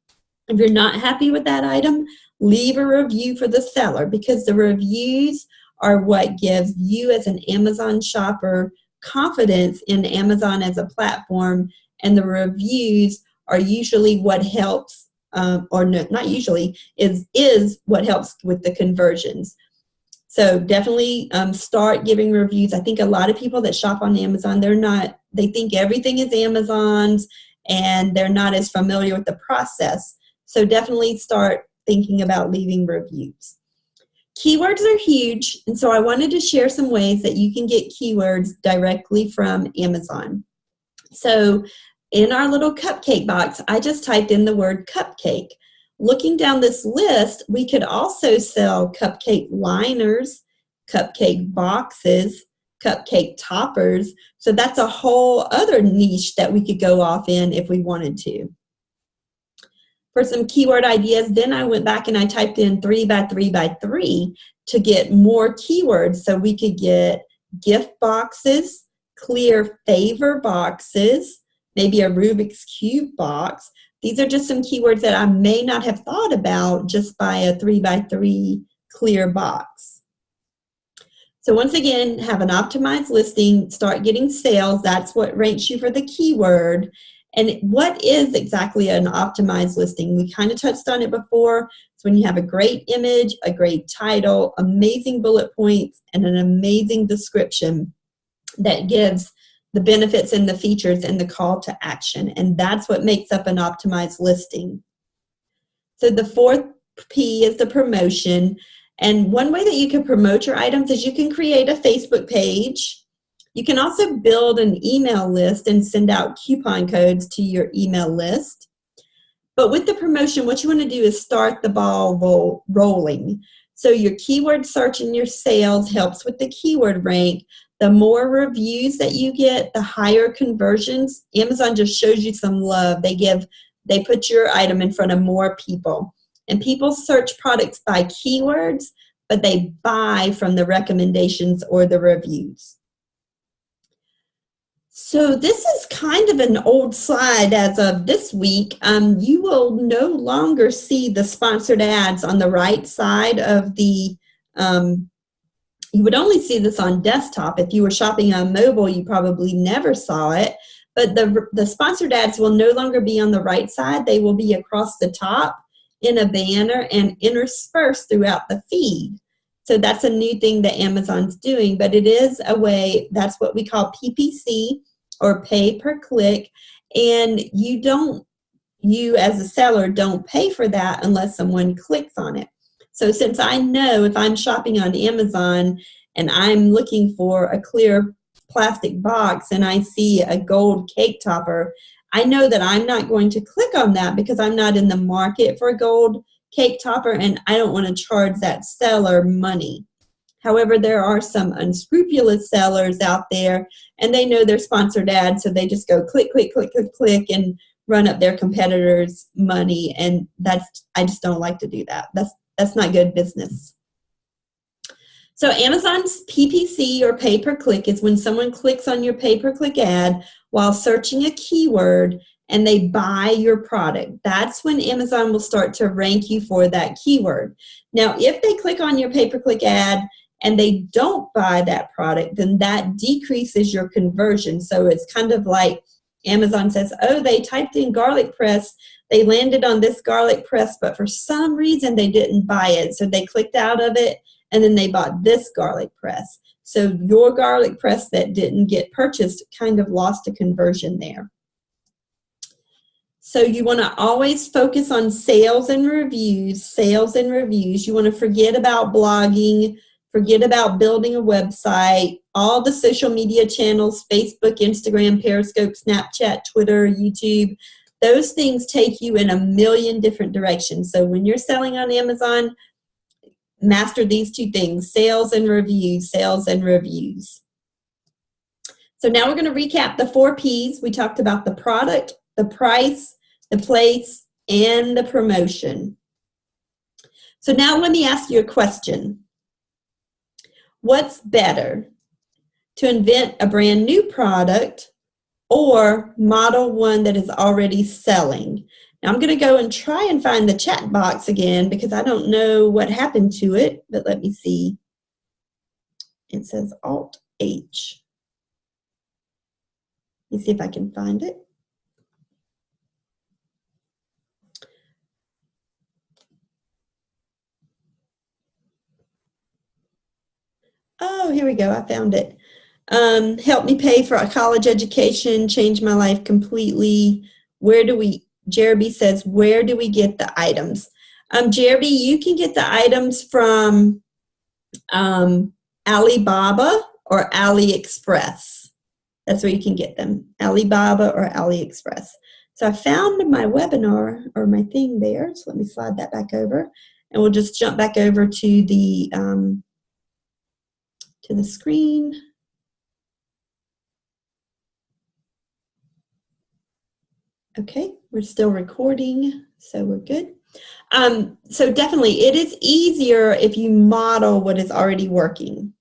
Speaker 1: If you're not happy with that item, leave a review for the seller, because the reviews are what gives you as an Amazon shopper confidence in Amazon as a platform, and the reviews are usually what helps or no, not usually, is what helps with the conversions. So definitely start giving reviews. I think a lot of people that shop on Amazon, they think everything is Amazon's, and they're not as familiar with the process. So definitely start thinking about leaving reviews. Keywords are huge, and so I wanted to share some ways that you can get keywords directly from Amazon. So in our little cupcake box, I just typed in the word cupcake. Looking down this list, we could also sell cupcake liners, cupcake boxes, cupcake toppers. So that's a whole other niche that we could go off in if we wanted to. For some keyword ideas, then I went back and I typed in 3 by 3 by 3 to get more keywords. So we could get gift boxes, clear favor boxes, maybe a Rubik's Cube box. These are just some keywords that I may not have thought about just by a 3 by 3 clear box. So once again, have an optimized listing, start getting sales. That's what ranks you for the keyword. And what is exactly an optimized listing? We kind of touched on it before. It's when you have a great image, a great title, amazing bullet points, and an amazing description that gives the benefits and the features and the call to action. And that's what makes up an optimized listing. So the fourth P is the promotion. And one way that you can promote your items is you can create a Facebook page. You can also build an email list and send out coupon codes to your email list. But with the promotion, what you want to do is start the ball rolling. So your keyword search and your sales helps with the keyword rank. The more reviews that you get, the higher conversions. Amazon just shows you some love. They put your item in front of more people. And people search products by keywords, but they buy from the recommendations or the reviews. So this is kind of an old slide as of this week. You will no longer see the sponsored ads on the right side of the, you would only see this on desktop. If you were shopping on mobile, you probably never saw it. But the sponsored ads will no longer be on the right side. They will be across the top in a banner and interspersed throughout the feed. So that's a new thing that Amazon's doing, but it is a way, that's what we call PPC, or pay per click, and you as a seller don't pay for that unless someone clicks on it. So since I know if I'm shopping on Amazon and I'm looking for a clear plastic box and I see a gold cake topper, I know that I'm not going to click on that because I'm not in the market for a gold cake topper and I don't want to charge that seller money. However, there are some unscrupulous sellers out there and they know they're sponsored ads, so they just go click, click, click, click, click and run up their competitors' money, and I just don't like to do that. That's not good business. So Amazon's PPC, or pay per click, is when someone clicks on your pay per click ad while searching a keyword and they buy your product. That's when Amazon will start to rank you for that keyword. Now, if they click on your pay per click ad and they don't buy that product, then that decreases your conversion. So it's kind of like Amazon says, oh, they typed in garlic press, they landed on this garlic press, but for some reason they didn't buy it. So they clicked out of it and then they bought this garlic press. So your garlic press that didn't get purchased kind of lost a conversion there. So you want to always focus on sales and reviews, sales and reviews. You want to forget about blogging, forget about building a website, all the social media channels, Facebook, Instagram, Periscope, Snapchat, Twitter, YouTube. Those things take you in a million different directions. So when you're selling on Amazon, master these two things, sales and reviews, sales and reviews. So now we're going to recap the 4 Ps. We talked about the product, the price, the place, and the promotion. So now let me ask you a question. What's better, to invent a brand new product or model one that is already selling? Now I'm going to go and try and find the chat box again because I don't know what happened to it, but let me see. It says Alt-H. Let me see if I can find it. Oh, here we go. I found it. Help me pay for a college education, change my life completely. Where do we Jeremy says, where do we get the items? Jeremy, you can get the items from Alibaba or AliExpress. That's where you can get them, Alibaba or AliExpress. So I found my webinar or my thing there. So let me slide that back over, and we'll just jump back over to the screen. Okay, we're still recording, so we're good. So definitely, it is easier if you model what is already working.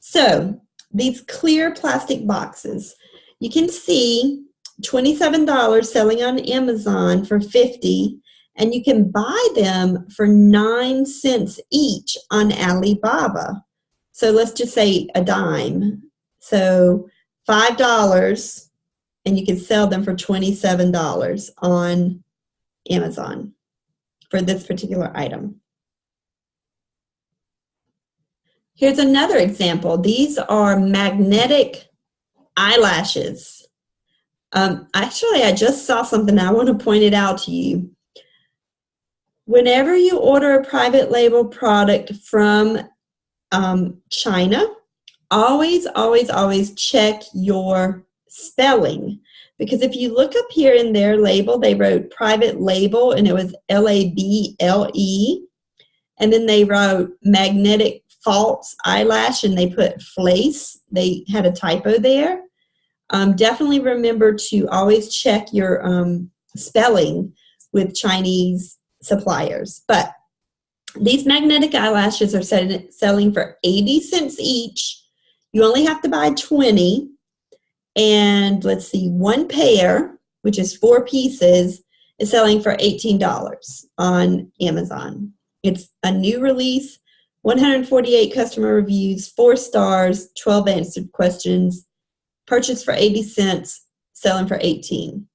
Speaker 1: So these clear plastic boxes, you can see $27 selling on Amazon for $50, and you can buy them for 9 cents each on Alibaba. So let's just say a dime. So $5, and you can sell them for $27 on Amazon for this particular item. Here's another example. These are magnetic eyelashes. Actually, I just saw something. I want to point it out to you. Whenever you order a private label product from China, always, always, always check your spelling. Because if you look up here in their label, they wrote private label, and it was L-A-B-L-E. And then they wrote magnetic false eyelash, and they put flace. They had a typo there. Definitely remember to always check your spelling with Chinese suppliers. But these magnetic eyelashes are selling for 80 cents each. You only have to buy 20. And let's see, one pair, which is 4 pieces, is selling for $18 on Amazon. It's a new release, 148 customer reviews, 4 stars, 12 answered questions, purchased for 80 cents, selling for 18.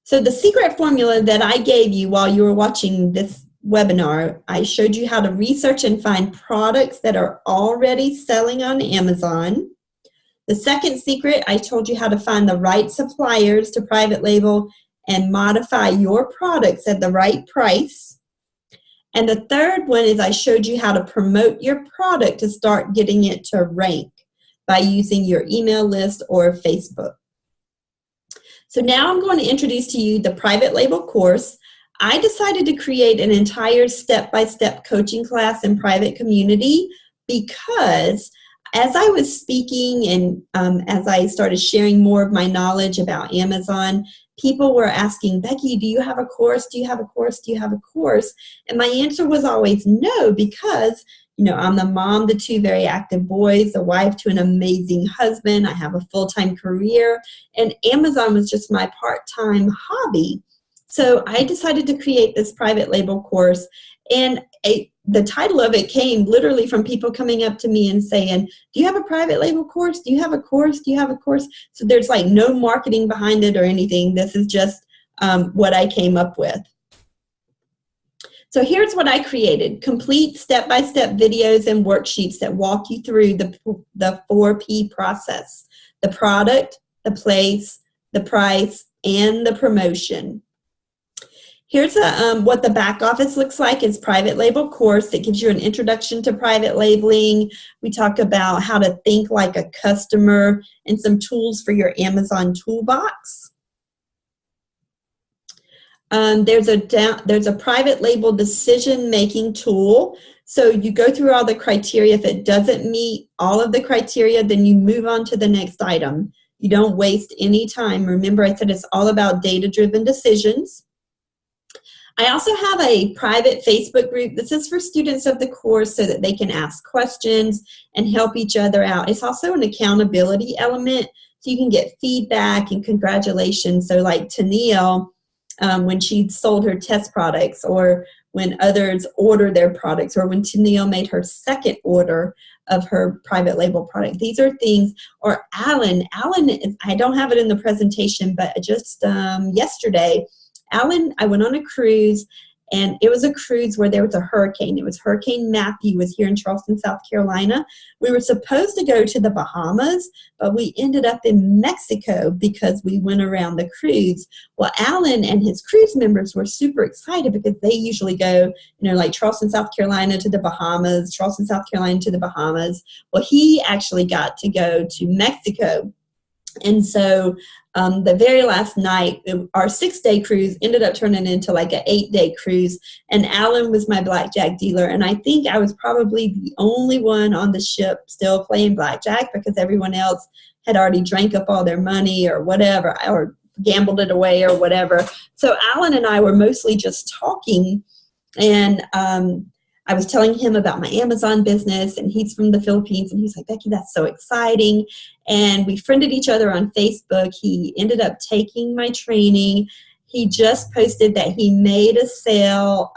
Speaker 1: So the secret formula that I gave you while you were watching this webinar, I showed you how to research and find products that are already selling on Amazon. The second secret, I told you how to find the right suppliers to private label and modify your products at the right price. And the third one is I showed you how to promote your product to start getting it to rank by using your email list or Facebook. So now I'm going to introduce to you the private label course. I decided to create an entire step-by-step coaching class in private community because as I was speaking and as I started sharing more of my knowledge about Amazon, people were asking, Becky, do you have a course? Do you have a course? Do you have a course? And my answer was always no, because I'm the mom to 2 very active boys, a wife to an amazing husband. I have a full-time career, and Amazon was just my part-time hobby. So I decided to create this private label course, and the title of it came literally from people coming up to me and saying, do you have a private label course? Do you have a course? Do you have a course? So there's like no marketing behind it or anything. This is just what I came up with. So here's what I created: complete step-by-step videos and worksheets that walk you through the 4P process: the product, the place, the price, and the promotion. Here's what the back office looks like. It's private label course that gives you an introduction to private labeling. We talk about how to think like a customer and some tools for your Amazon toolbox. There's a private label decision-making tool. So you go through all the criteria. If it doesn't meet all of the criteria, then you move on to the next item. You don't waste any time. Remember, I said it's all about data-driven decisions. I also have a private Facebook group. This is for students of the course so that they can ask questions and help each other out. It's also an accountability element, so you can get feedback and congratulations. So like Tennille, when she sold her test products, or when others order their products, or when Tennille made her second order of her private label product. These are things, or Alan, I don't have it in the presentation, but just yesterday, Alan, I went on a cruise, And it was a cruise where there was a hurricane. It was Hurricane Matthew was here in Charleston, South Carolina. We were supposed to go to the Bahamas, but we ended up in Mexico because we went around the cruise. Well, Alan and his cruise members were super excited because they usually go, like Charleston, South Carolina to the Bahamas, Charleston, South Carolina to the Bahamas. Well, he actually got to go to Mexico. And so the very last night, our 6-day cruise ended up turning into like an 8-day cruise. And Alan was my blackjack dealer. And I think I was probably the only one on the ship still playing blackjack because everyone else had already drank up all their money or whatever, or gambled it away or whatever. So Alan and I were mostly just talking. And I was telling him about my Amazon business, and he's from the Philippines, and he's like, Becky, that's so exciting. And we friended each other on Facebook. He ended up taking my training. He just posted that he made a sale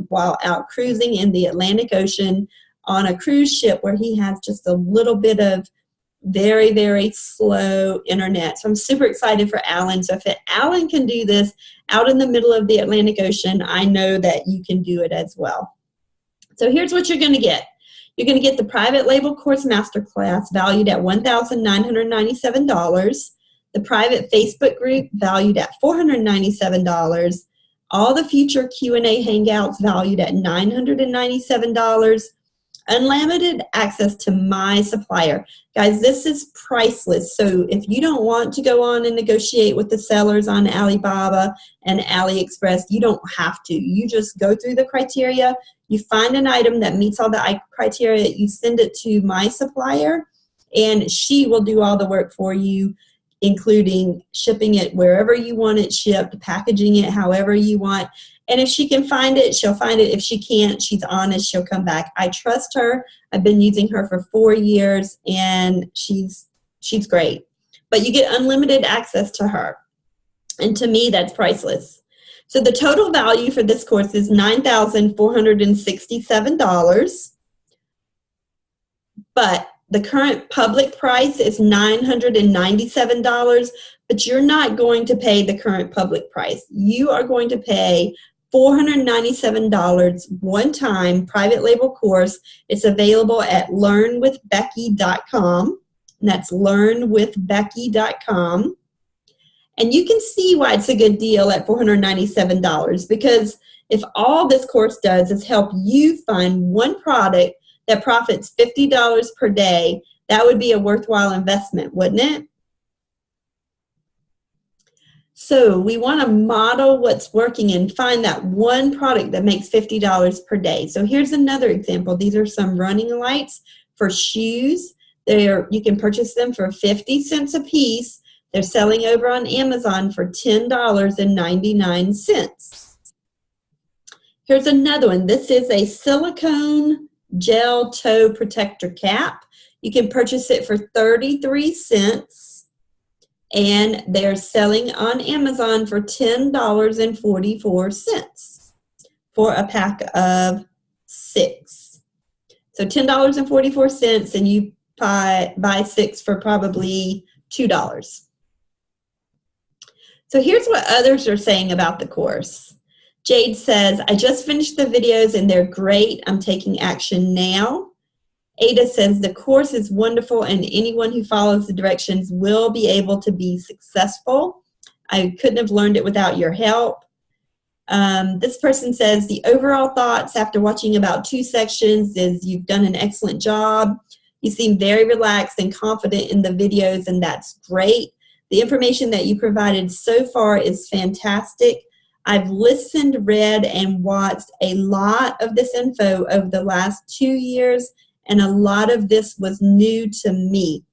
Speaker 1: while out cruising in the Atlantic Ocean on a cruise ship where he has just a little bit of very, very slow internet. So I'm super excited for Alan. So if Alan can do this out in the middle of the Atlantic Ocean, I know that you can do it as well. So here's what you're going to get. You're going to get the private label course masterclass valued at $1,997. The private Facebook group valued at $497. All the future Q&A hangouts valued at $997. Unlimited access to my supplier. Guys, this is priceless. So if you don't want to go on and negotiate with the sellers on Alibaba and AliExpress, you don't have to. You just go through the criteria. You find an item that meets all the criteria. You send it to my supplier, and she will do all the work for you, including shipping it wherever you want it shipped, packaging it however you want. And if she can find it, she'll find it. If she can't, she's honest, she'll come back. I trust her. I've been using her for 4 years, and she's great. But you get unlimited access to her. And to me, that's priceless. So the total value for this course is $9,467. But the current public price is $997, but you're not going to pay the current public price. You are going to pay $497 one-time private label course. It's available at learnwithbecky.com, and that's learnwithbecky.com. And you can see why it's a good deal at $497, because if all this course does is help you find one product that profits $50 per day, that would be a worthwhile investment, wouldn't it? So we want to model what's working and find that one product that makes $50 per day. So here's another example. These are some running lights for shoes. You can purchase them for 50 cents a piece. They're selling over on Amazon for $10.99. Here's another one. This is a silicone gel toe protector cap. You can purchase it for 33 cents. And they're selling on Amazon for $10.44 for a pack of 6. So $10.44, and you buy 6 for probably $2. So here's what others are saying about the course. Jade says, I just finished the videos and they're great. I'm taking action now. Ada says, the course is wonderful and anyone who follows the directions will be able to be successful. I couldn't have learned it without your help. This person says, the overall thoughts after watching about 2 sections is you've done an excellent job. You seem very relaxed and confident in the videos, and that's great. The information that you provided so far is fantastic. I've listened, read, and watched a lot of this info over the last 2 years, and a lot of this was new to me.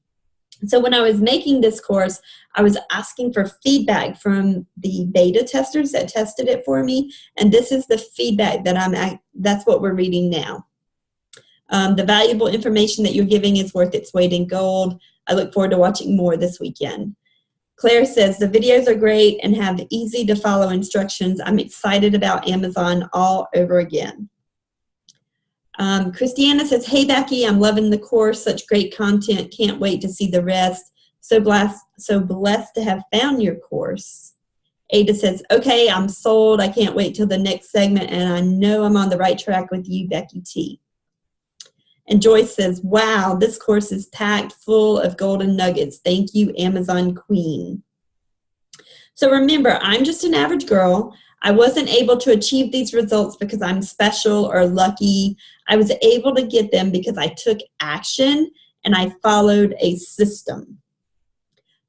Speaker 1: So when I was making this course, I was asking for feedback from the beta testers that tested it for me, and this is the feedback that that's what we're reading now. The valuable information that you're giving is worth its weight in gold. I look forward to watching more this weekend. Claire says, the videos are great and have easy to follow instructions. I'm excited about Amazon all over again. Christiana says, hey Becky, I'm loving the course, such great content, can't wait to see the rest. So blessed to have found your course. Ada says, okay, I'm sold. I can't wait till the next segment, and I know I'm on the right track with you, Becky T. And Joyce says, wow, this course is packed full of golden nuggets. Thank you, Amazon Queen. So remember, I'm just an average girl. I wasn't able to achieve these results because I'm special or lucky. I was able to get them because I took action and I followed a system.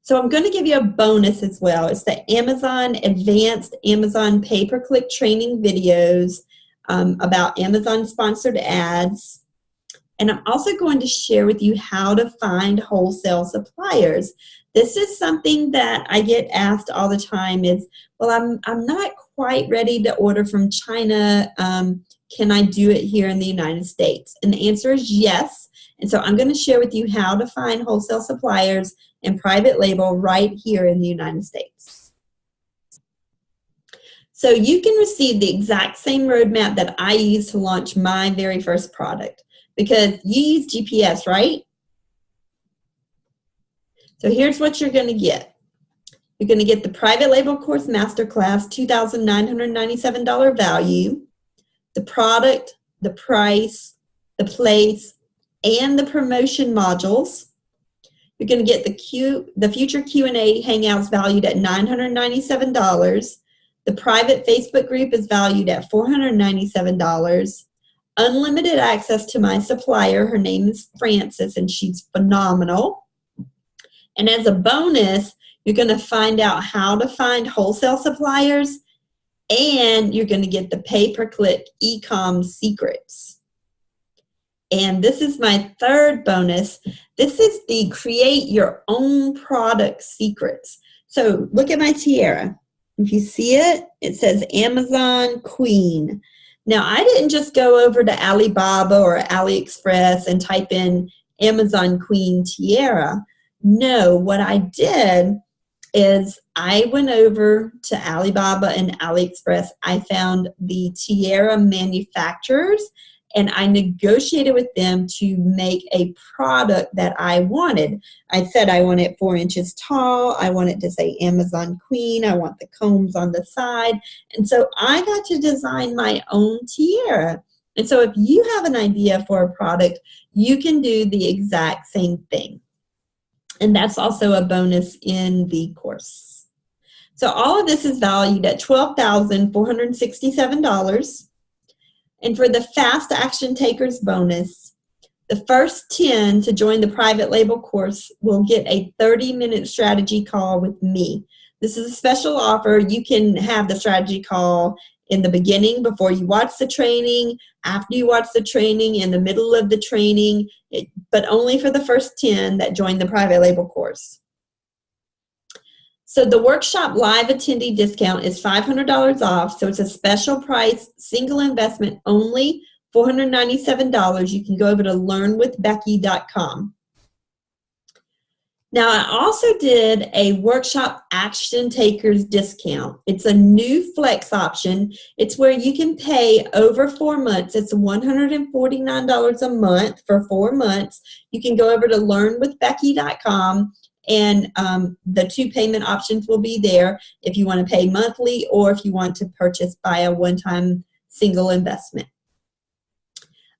Speaker 1: So I'm going to give you a bonus as well. It's the Amazon Advanced Amazon Pay-Per-Click Training videos about Amazon sponsored ads. And I'm also going to share with you how to find wholesale suppliers. This is something that I get asked all the time is, well, I'm not quite ready to order from China. Can I do it here in the United States? And the answer is yes. And so I'm going to share with you how to find wholesale suppliers and private label right here in the United States. So you can receive the exact same roadmap that I used to launch my very first product, because you use GPS, right? So here's what you're going to get. You're going to get the Private Label Course Masterclass, $2,997 value, the product, the price, the place, and the promotion modules. You're going to get the future Q&A Hangouts valued at $997. The private Facebook group is valued at $497. Unlimited access to my supplier. Her name is Frances, and she's phenomenal. And as a bonus, you're going to find out how to find wholesale suppliers, and you're going to get the pay-per-click e-com secrets. And this is my third bonus. This is the create your own product secrets. So look at my tiara. If you see it, it says Amazon Queen. Now, I didn't just go over to Alibaba or AliExpress and type in Amazon Queen tiara. No, what I did is I went over to Alibaba and AliExpress. I found the tiara manufacturers, and I negotiated with them to make a product that I wanted. I said I want it 4 inches tall. I want it to say Amazon Queen. I want the combs on the side. And so I got to design my own tiara. And so if you have an idea for a product, you can do the exact same thing. And that's also a bonus in the course. So all of this is valued at $12,467. And for the Fast Action Takers bonus, the first 10 to join the private label course will get a 30-minute strategy call with me. This is a special offer. You can have the strategy call in the beginning before you watch the training, after you watch the training, in the middle of the training, but only for the first 10 that join the private label course. So the workshop live attendee discount is $500 off. So it's a special price, single investment only, $497. You can go over to learnwithbecky.com. Now, I also did a workshop action takers discount. It's a new flex option. It's where you can pay over 4 months. It's $149 a month for 4 months. You can go over to learnwithbecky.com. And the 2 payment options will be there if you want to pay monthly or if you want to purchase by a one-time single investment.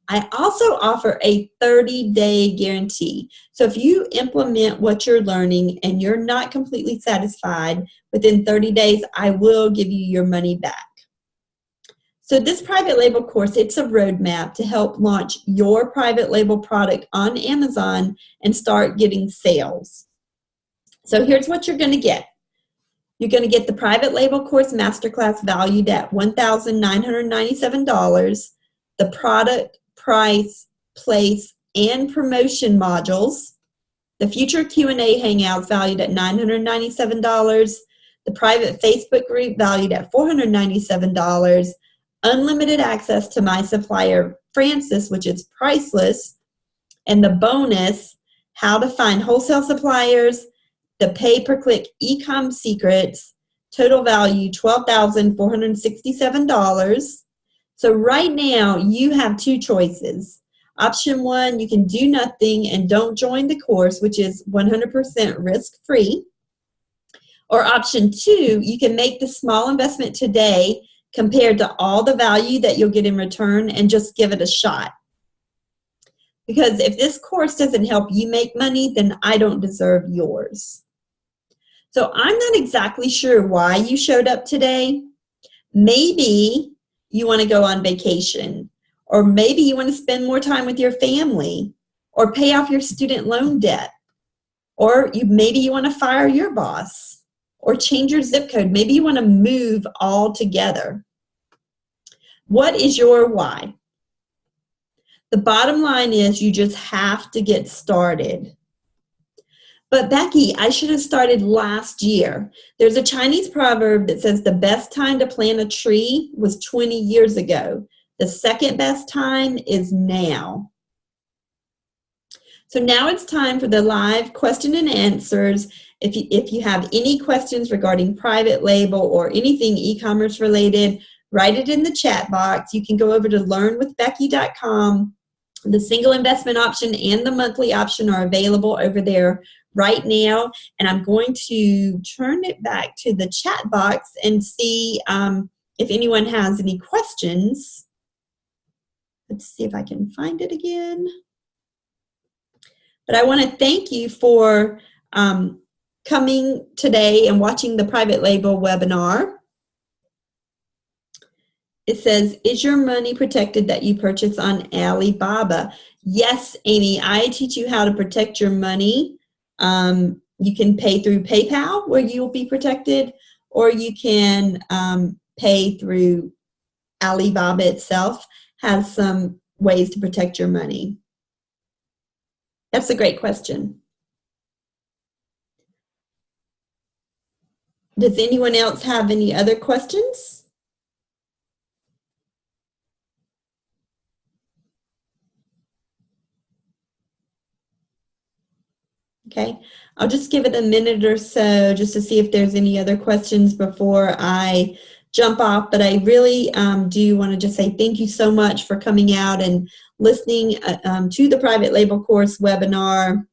Speaker 1: I also offer a 30-day guarantee. So if you implement what you're learning and you're not completely satisfied, within 30 days, I will give you your money back. So this private label course, it's a roadmap to help launch your private label product on Amazon and start getting sales. So here's what you're going to get. You're going to get the private label course masterclass valued at $1,997, the product, price, place, and promotion modules, the future Q&A hangouts valued at $997, the private Facebook group valued at $497, unlimited access to my supplier Frances, which is priceless, and the bonus, how to find wholesale suppliers, the pay-per-click e-com secrets, total value $12,467. So right now you have 2 choices. Option 1, you can do nothing and don't join the course, which is 100% risk-free. Or option 2, you can make the small investment today compared to all the value that you'll get in return and just give it a shot. Because if this course doesn't help you make money, then I don't deserve yours. So I'm not exactly sure why you showed up today. Maybe you want to go on vacation, or maybe you want to spend more time with your family, or pay off your student loan debt, or maybe you want to fire your boss, or change your zip code. Maybe you want to move all together. What is your why? The bottom line is you just have to get started. But Becky, I should have started last year. There's a Chinese proverb that says the best time to plant a tree was 20 years ago. The second best time is now. So now it's time for the live question and answers. If you have any questions regarding private label or anything e-commerce related, write it in the chat box. You can go over to learnwithbecky.com. The single investment option and the monthly option are available over there right now. And I'm going to turn it back to the chat box and see if anyone has any questions. Let's see if I can find it again. But I want to thank you for coming today and watching the private label webinar. It says, is your money protected that you purchase on Alibaba? Yes, Amy, I teach you how to protect your money. You can pay through PayPal where you will be protected, or you can pay through Alibaba itself, has some ways to protect your money. That's a great question. Does anyone else have any other questions? Okay, I'll just give it a minute or so just to see if there's any other questions before I jump off. But I really do want to just say thank you so much for coming out and listening to the private label course webinar.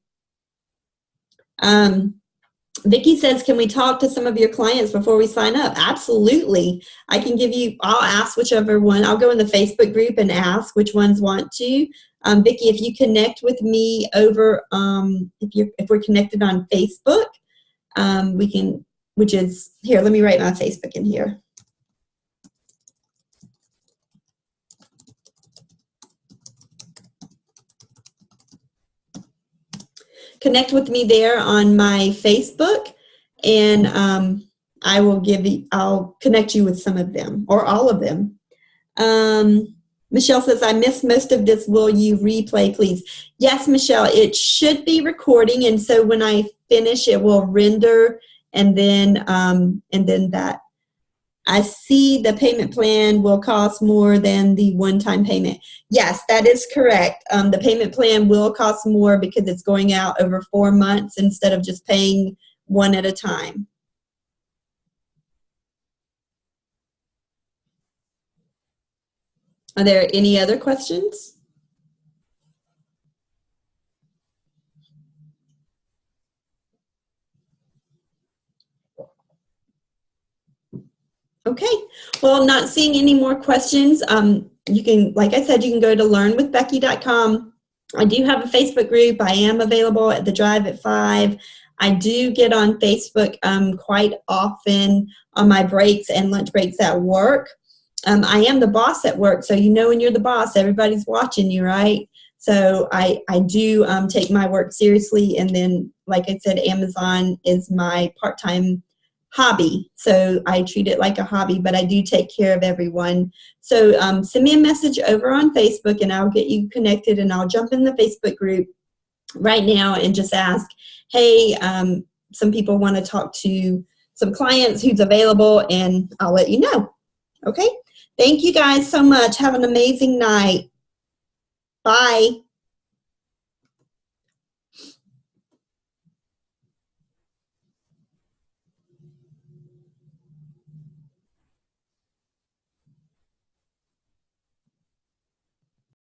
Speaker 1: Vicki says, can we talk to some of your clients before we sign up? Absolutely. I can give you, I'll ask whichever one. I'll go in the Facebook group and ask which ones want to. Vicki, if you connect with me over, if we're connected on Facebook, we can, which is, here, let me write my Facebook in here. Connect with me there on my Facebook, and I will I'll connect you with some of them or all of them. Michelle says, I missed most of this. Will you replay, please? Yes, Michelle, it should be recording, and so when I finish, it will render, and then that. I see the payment plan will cost more than the one-time payment. Yes, that is correct. The payment plan will cost more because it's going out over 4 months instead of just paying one at a time. Are there any other questions? Okay, well, not seeing any more questions. You can, like I said, you can go to learnwithbecky.com. I do have a Facebook group. I am available at the Drive at 5. I do get on Facebook quite often on my breaks and lunch breaks at work. I am the boss at work, so you know when you're the boss, everybody's watching you, right? So I do take my work seriously, and then, like I said, Amazon is my part-time hobby, so I treat it like a hobby, but I do take care of everyone. So send me a message over on Facebook and I'll get you connected, and I'll jump in the Facebook group right now and just ask, hey, some people want to talk to some clients who's available, and I'll let you know. Okay, thank you guys so much. Have an amazing night. Bye.